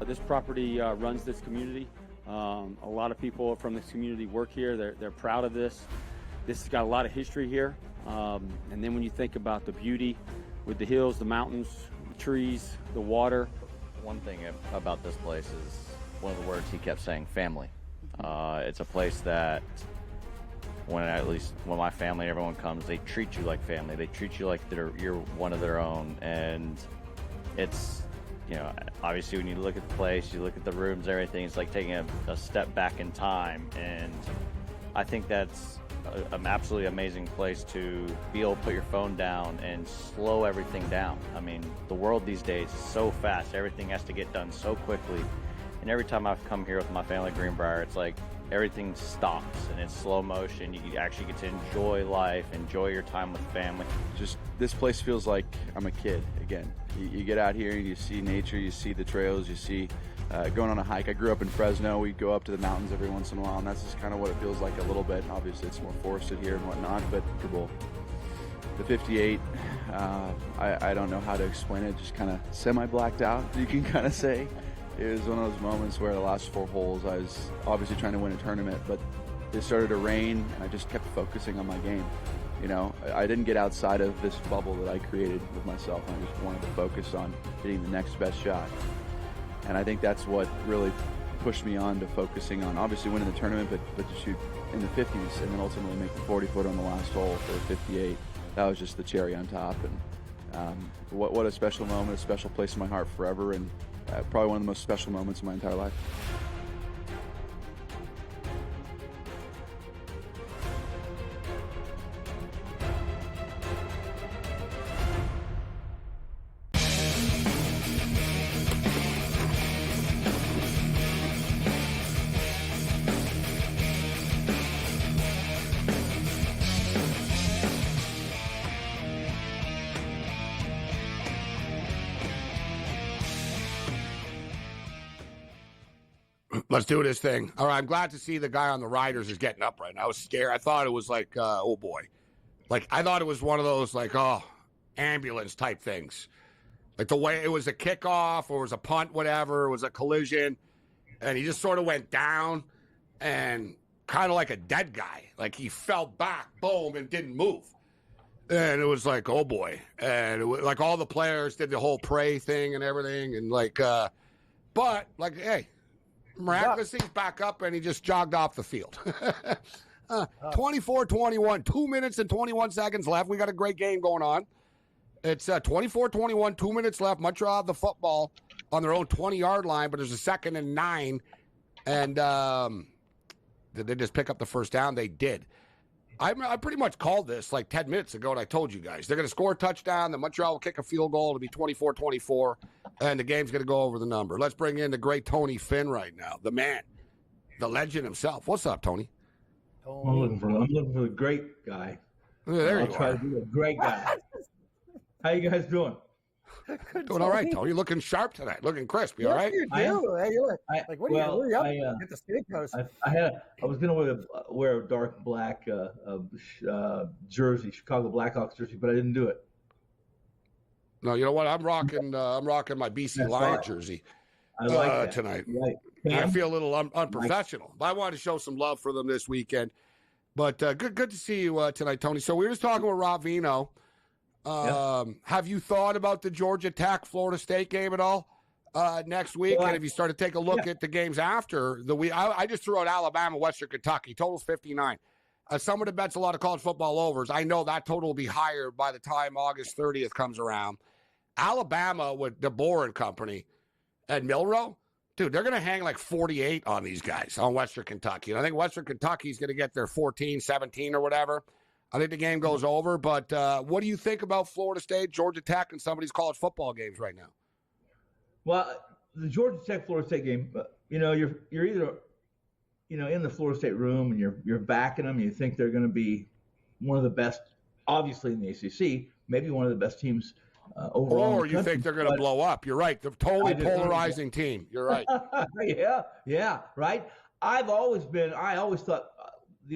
This property runs this community. A lot of people from this community work here. They're proud of this. This has got a lot of history here. And then when you think about the beauty with the hills, the mountains, the trees, the water. One thing about this place is one of the words he kept saying, family. It's a place that when my family, everyone comes, they treat you like family. They treat you like you're one of their own. And it's, obviously when you look at the place, you look at the rooms, everything, it's like taking a step back in time. And I think that's an absolutely amazing place to be able to put your phone down and slow everything down. I mean, the world these days is so fast. Everything has to get done so quickly. And every time I've come here with my family at Greenbrier, it's like everything stops and it's slow motion. You actually get to enjoy life, enjoy your time with family. Just this place feels like I'm a kid again. You get out here and you see nature, you see the trails, you see going on a hike. I grew up in Fresno. We go up to the mountains every once in a while, and that's just kind of what it feels like a little bit. And obviously, it's more forested here and whatnot, but the 58, I don't know how to explain it. Just kind of semi-blacked out, you can kind of say. It was one of those moments where the last 4 holes, I was obviously trying to win a tournament, but it started to rain, and I just kept focusing on my game. I didn't get outside of this bubble that I created with myself. I just wanted to focus on hitting the next best shot. And I think that's what really pushed me on to focusing on obviously winning the tournament, but to shoot in the 50s and then ultimately make the 40-foot on the last hole for 58. That was just the cherry on top. And what a special moment, a special place in my heart forever, and probably one of the most special moments of my entire life. Let's do this thing. All right, I'm glad to see the guy on the Riders is getting up right now. I was scared. I thought it was like, oh boy. Like, I thought it was one of those, like, ambulance type things. Like the way it was a kickoff or it was a punt, whatever. It was a collision. And he just sort of went down and kind of like a dead guy. Like he fell back, boom, and didn't move. And it was like, oh boy. And it was, like all the players did the whole pray thing and everything. And like, but like, hey. Miraculously, he's back up, and he just jogged off the field. 24-21, 2 minutes and 21 seconds left. We got a great game going on. It's 24-21, 2 minutes left. Montreal have the football. on their own 20-yard line, but there's a 2nd and 9, and did they just pick up the first down? They did. I pretty much called this like 10 minutes ago, and I told you guys. They're going to score a touchdown. The Montreal will kick a field goal. It'll be 24-24, and the game's going to go over the number. Let's bring in the great Tony Finn right now, the man, the legend himself. What's up, Tony? I'm looking for the great guy. There I'll you try are. to be a great guy. How you guys doing? Doing all right, Tony. Looking sharp tonight. Looking crisp. You all right? You do. Hey, you're like, what are you up? Get the steakhouse. I was going to wear a dark black jersey, Chicago Blackhawks jersey, but I didn't do it. No, you know what? I'm rocking my BC Lion jersey I like that. tonight. Right. I feel a little unprofessional, but I wanted to show some love for them this weekend. But good to see you tonight, Tony. So we were just talking with Rob Vino. Have you thought about the Georgia Tech Florida State game at all next week? And have you started to take a look at the games after the week? I just threw out Alabama, Western Kentucky. Total's 59. Someone that bets a lot of college football overs, I know that total will be higher by the time August 30th comes around. Alabama with DeBoer and company at Milroe, dude, they're going to hang like 48 on these guys on Western Kentucky. And I think Western Kentucky's going to get their 14, 17 or whatever. I think the game goes over. But what do you think about Florida State, Georgia Tech, and some of these college football games right now? Well, the Georgia Tech Florida State game, you're either in the Florida State room and you're backing them. You think they're going to be one of the best, obviously in the ACC, maybe one of the best teams overall. Or you think they're going to blow up. You're right. They're totally polarizing team. You're right. yeah, right. I always thought.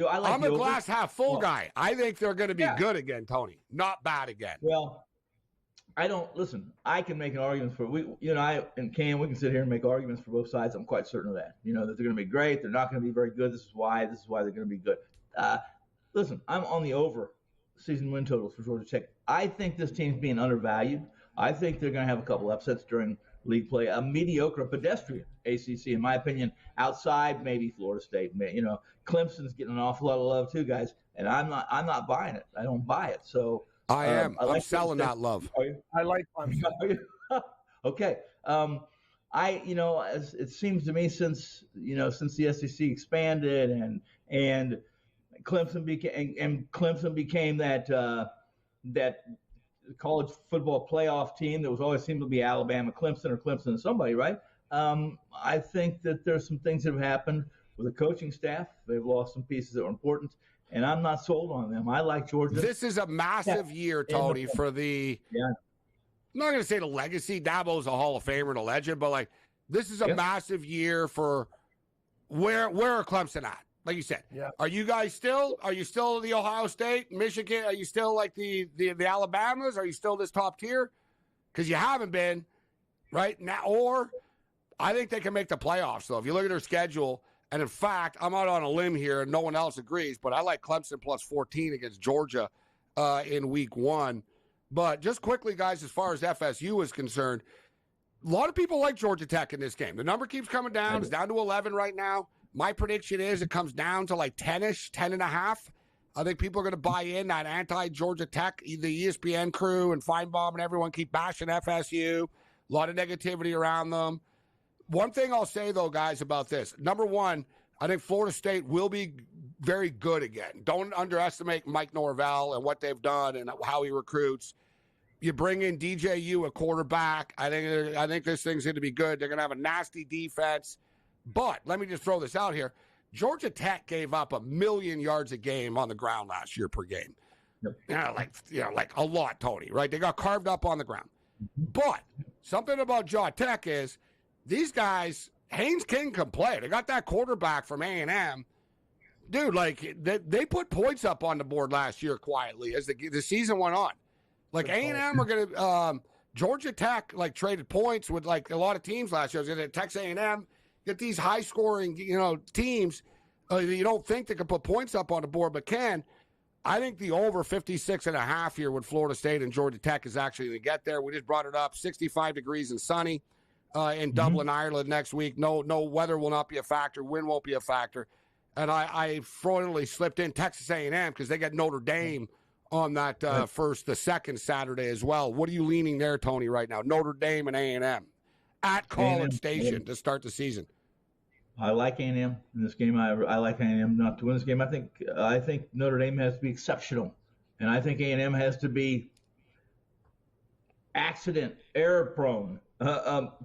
I'm a glass half full guy. I think they're going to be good again, Tony. Not bad again. Well, I don't listen. I can make an argument for I and Cam. We can sit here and make arguments for both sides. I'm quite certain of that. That they're going to be great. They're not going to be very good. This is why they're going to be good. Listen, I'm on the over season win totals for Georgia Tech. I think this team's being undervalued. I think they're going to have a couple upsets during league play. A mediocre, pedestrian ACC, in my opinion, outside maybe Florida State. Clemson's getting an awful lot of love too, guys, and I'm not buying it. I don't buy it. So I am. I'm selling that love. I like Clemson. Okay. It seems to me since the SEC expanded and Clemson became that college football playoff team that was always seemed to be Alabama, Clemson, or Clemson and somebody, right? I think that there's some things that have happened with the coaching staff. They've lost some pieces that were important, and I'm not sold on them. I like Georgia. This is a massive year, Tony, for the I'm not going to say the legacy. Dabo's a Hall of Famer and a legend, but this is a massive year for where are Clemson at? Like you said, are you still the Ohio State, Michigan? Are you still like the Alabamas? Are you still this top tier? Because you haven't been right now. Or I think they can make the playoffs, though. If you look at their schedule, and in fact, I'm out on a limb here, and no one else agrees, but I like Clemson plus 14 against Georgia in week 1. But just quickly, guys, as far as FSU is concerned, a lot of people like Georgia Tech in this game. The number keeps coming down. It's down to 11 right now. My prediction is it comes down to like 10-ish, 10.5. I think people are going to buy in that anti-Georgia Tech, the ESPN crew and Feinbaum and everyone keep bashing FSU. A lot of negativity around them. One thing I'll say, though, guys, about this. Number one, I think Florida State will be very good again. Don't underestimate Mike Norvell and what they've done and how he recruits. You bring in DJU, a quarterback. I think this thing's going to be good. They're going to have a nasty defense. But let me just throw this out here. Georgia Tech gave up 1 million yards a game on the ground last year per game. Yep. Like a lot, Tony, right? They got carved up on the ground. But something about Georgia Tech is these guys, Haynes King can play. They got that quarterback from A&M. Dude, they put points up on the board last year quietly as the season went on. A&M are going to Georgia Tech traded points with a lot of teams last year. Texas A&M get these high-scoring, teams. You don't think they can put points up on the board, but can. I think the over 56.5 here with Florida State and Georgia Tech is actually going to get there. We just brought it up. 65 degrees and sunny in Dublin, Ireland next week. No weather will not be a factor. Wind won't be a factor. And I fraudulently slipped in Texas A&M because they got Notre Dame on that the second Saturday as well. What are you leaning there, Tony, right now? Notre Dame and A&M. at College A&M. Station to start the season. I like A&M in this game. I like A&M not to win this game. I think Notre Dame has to be exceptional, and I think A&M has to be accident, error prone,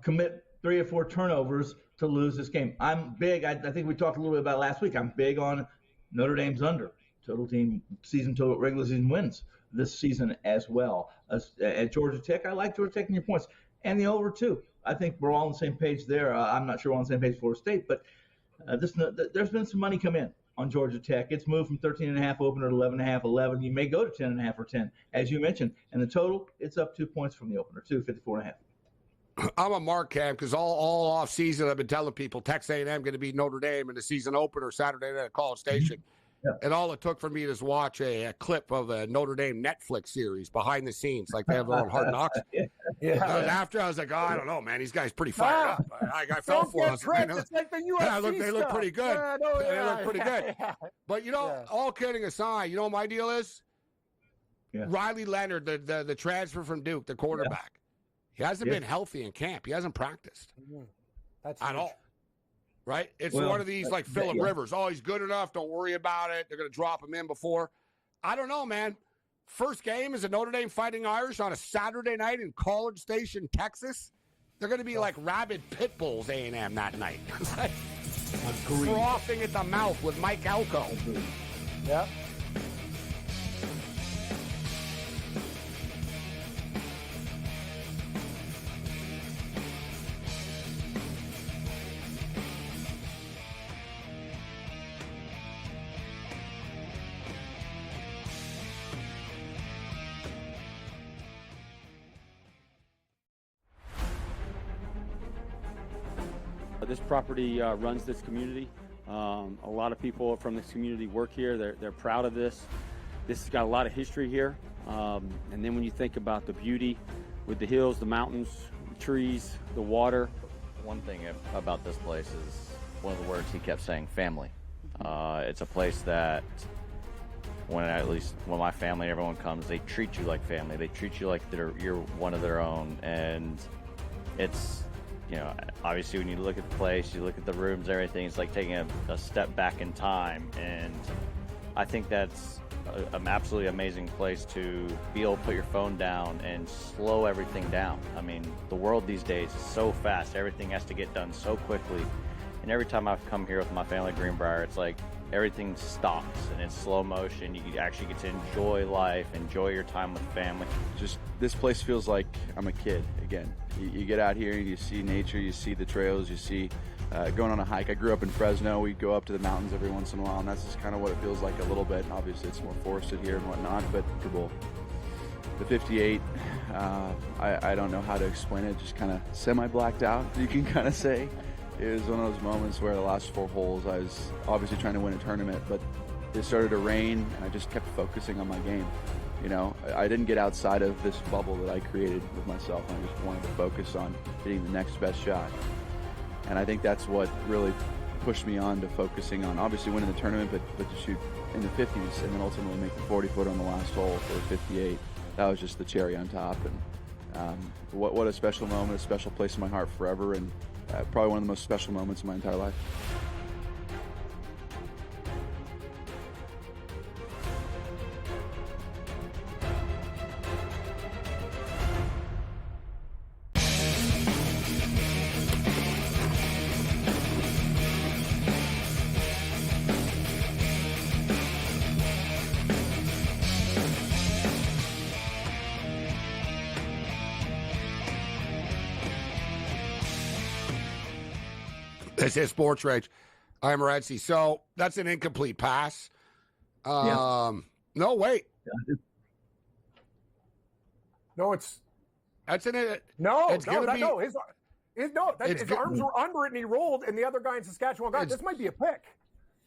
commit 3 or 4 turnovers to lose this game. I'm big. I think we talked a little bit about it last week. I'm big on Notre Dame's under total regular season wins this season as well. At Georgia Tech, I like Georgia Tech in your points and the over too. I think we're all on the same page there. I'm not sure we're on the same page for Florida State, but there's been some money come in on Georgia Tech. It's moved from 13.5 opener to 11.5, 11. You may go to 10.5 or 10, as you mentioned. And the total, it's up 2 points from the opener, 54.5. I'm a mark, Cam, because all off season I've been telling people Texas A&M going to beat Notre Dame in the season opener Saturday night at College Station. Yeah. And all it took for me to watch a clip of a Notre Dame Netflix series behind the scenes, like they have their own Hard Knocks. And after I was like, I don't know, man, these guys pretty fired up. I fell for it. It's like the UFC they look pretty good. They look pretty good. But all kidding aside, you know what my deal is? Yeah. Riley Leonard, the transfer from Duke, the quarterback. He hasn't been healthy in camp. He hasn't practiced That's at all. Right? It's one of these like Phillip Rivers. Oh, he's good enough. Don't worry about it. They're going to drop him in before. I don't know, man. First game is a Notre Dame Fighting Irish on a Saturday night in College Station, Texas. They're going to be like rabid pit bulls, A&M, that night. Frothing at the mouth with Mike Elko. Yeah. This property runs this community. A lot of people from this community work here. They're proud of this. This has got a lot of history here. And then when you think about the beauty with the hills, the mountains, the trees, the water. One thing about this place is one of the words he kept saying, family. It's a place that when my family, everyone comes, they treat you like family. They treat you like you're one of their own. And it's, obviously when you look at the place, you look at the rooms, everything, it's like taking a step back in time. And I think that's an absolutely amazing place to be able to put your phone down and slow everything down. I mean, the world these days is so fast. Everything has to get done so quickly. And every time I've come here with my family at Greenbrier, it's like everything stops and it's slow motion. You actually get to enjoy life, enjoy your time with family. Just this place feels like I'm a kid again. You get out here and you see nature, you see the trails, you see going on a hike. I grew up in Fresno. We go up to the mountains every once in a while, and that's just kind of what it feels like a little bit. Obviously, it's more forested here and whatnot, but the 58, I don't know how to explain it. Just kind of semi-blacked out, you can kind of say. It was one of those moments where the last 4 holes, I was obviously trying to win a tournament, but it started to rain, and I just kept focusing on my game. I didn't get outside of this bubble that I created with myself. I just wanted to focus on hitting the next best shot. And I think that's what really pushed me on to focusing on, obviously winning the tournament, but to shoot in the 50s and then ultimately make the 40-foot on the last hole for 58. That was just the cherry on top. And what a special moment, a special place in my heart forever, and probably one of the most special moments in my entire life. This is SportsRage. I'm Morency. So that's an incomplete pass. No, wait. No, it's that's an no, it's no, gonna be, no. His arms were under it and he rolled, and the other guy in Saskatchewan got it. This might be a pick.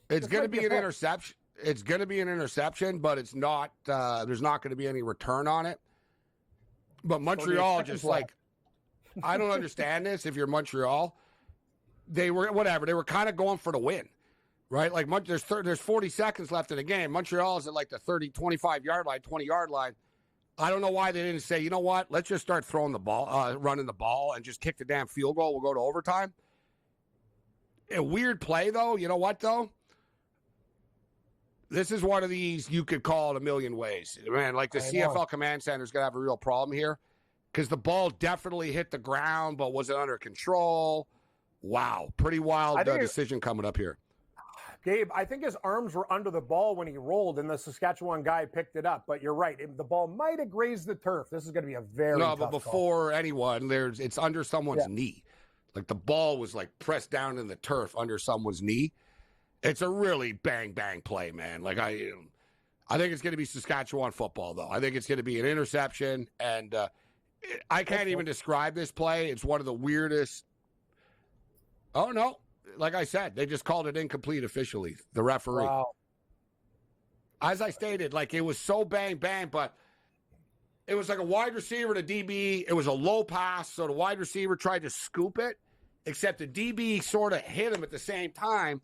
It's going to be an interception. It's going to be an interception, but it's not. There's not going to be any return on it. But Montreal just like, I don't understand this. If you're Montreal, they were whatever. They were kind of going for the win, right? Like there's 40 seconds left in the game. Montreal is at like the 25-yard line, 20-yard line. I don't know why they didn't say, you know what, let's just start throwing the ball, running the ball, and just kick the damn field goal. We'll go to overtime. A weird play, though. You know what, though? This is one of these you could call it a million ways. Man, like the CFL Command Center is going to have a real problem here because the ball definitely hit the ground, but was it under control? Wow. Pretty wild decision coming up here. Gabe, I think his arms were under the ball when he rolled, and the Saskatchewan guy picked it up. But you're right. The ball might have grazed the turf. This is going to be a very tough but before anyone, it's under someone's knee. Like the ball was like pressed down in the turf under someone's knee. It's a really bang play, man. Like I think it's going to be Saskatchewan football, though. I think it's going to be an interception, and I can't even describe this play. It's one of the weirdest. Oh no. Like I said, they just called it incomplete officially, the referee. Wow. As I stated, like it was so bang, but it was like a wide receiver to DB. It was a low pass, so the wide receiver tried to scoop it, except the DB sort of hit him at the same time,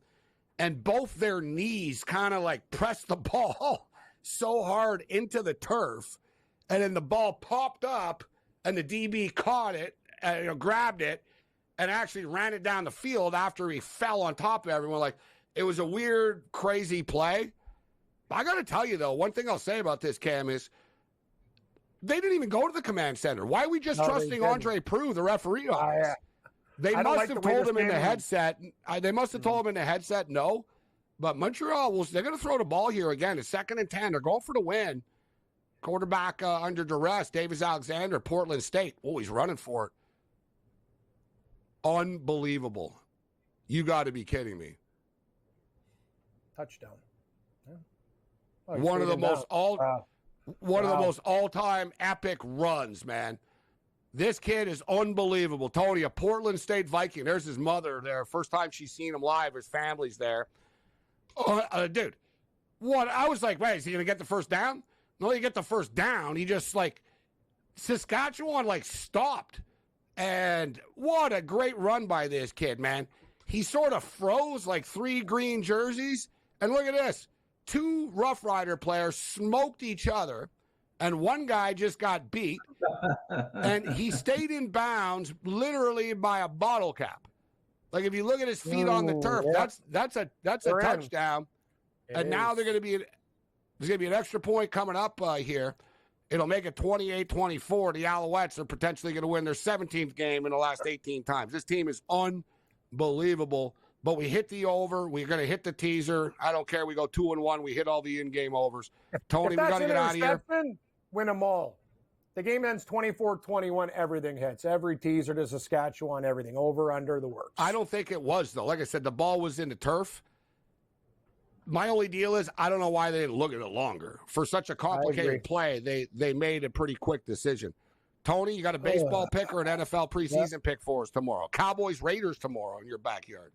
and both their knees kind of like pressed the ball so hard into the turf, and then the ball popped up, and the DB caught it, grabbed it, and actually ran it down the field after he fell on top of everyone. Like, it was a weird, crazy play. I got to tell you, though, one thing I'll say about this, Cam, is they didn't even go to the command center. Why are we just trusting Andre Proulx, the referee, on this? They must have told him in the headset. They must have told him in the headset, no. But Montreal, they're going to throw the ball here again. It's 2nd and 10. They're going for the win. Quarterback under duress, Davis Alexander, Portland State. Oh, he's running for it. Unbelievable. You got to be kidding me. Touchdown. Yeah. One of the most all-time epic runs, man. This kid is unbelievable. Tony, a Portland State Viking. There's his mother there. First time she's seen him live. His family's there. Dude, what? I was like, wait, is he going to get the first down? No, he get the first down. He just, Saskatchewan, stopped. And what a great run by this kid, man. He sort of froze 3 green jerseys. And look at this. 2 Rough Rider players smoked each other. And one guy just got beat. And he stayed in bounds literally by a bottle cap. Like, if you look at his feet on the turf, that's a touchdown. And now there's going to be an extra point coming up here. It'll make it 28-24. The Alouettes are potentially going to win their 17th game in the last 18 times. This team is unbelievable. But we hit the over. We're going to hit the teaser. I don't care. We go 2-1. We hit all the in-game overs. Tony, we got to get out of here. Win them all. The game ends 24-21. Everything hits. Every teaser to Saskatchewan, everything. Over, under, the works. I don't think it was, though. Like I said, the ball was in the turf. My only deal is I don't know why they didn't look at it longer. For such a complicated play, they made a pretty quick decision. Tony, you got a baseball pick or an NFL preseason pick for us tomorrow? Cowboys, Raiders tomorrow in your backyard.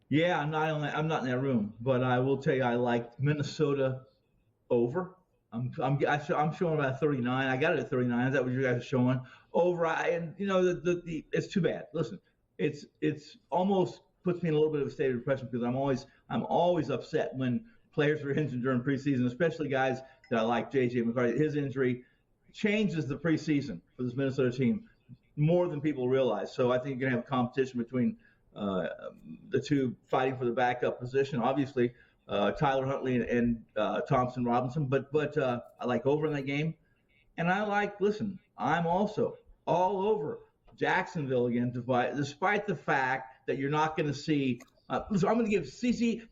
Yeah, I'm not in that room, but I will tell you I like Minnesota over. I'm showing about 39. I got it at 39. Is that what you guys are showing? Over. It's too bad. Listen, it's almost puts me in a little bit of a state of depression because I'm always upset when players are injured during preseason, especially guys that I like. J.J. McCarthy, his injury changes the preseason for this Minnesota team more than people realize. So I think you're going to have competition between the two fighting for the backup position. Obviously, Tyler Huntley and Thompson Robinson, but I like over in that game. And I'm also all over Jacksonville again, despite the fact that you're not going to see. Listen, I'm going to give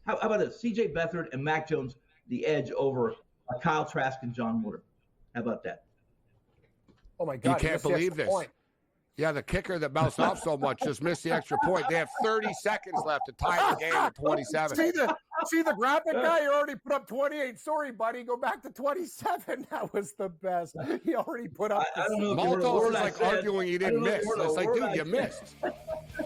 how about this? C.J. Beathard and Mac Jones the edge over Kyle Trask and John Woodard. How about that? Oh my God! You can't believe this. Point. Yeah, the kicker that bounced off so much just missed the extra point. They have 30 seconds left to tie the game at 27. See the graphic guy? You already put up 28. Sorry, buddy. Go back to 27. That was the best. He already put up. Maltos is arguing he didn't miss. It's like, dude, you missed.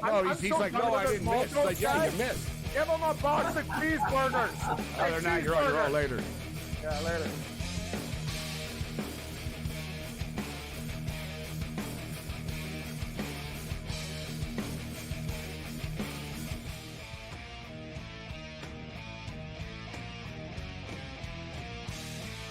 No, he's like, no, I didn't miss. It's like, yeah, you missed. Give him a box of cheeseburgers. Other than that, you're on later. Yeah, later.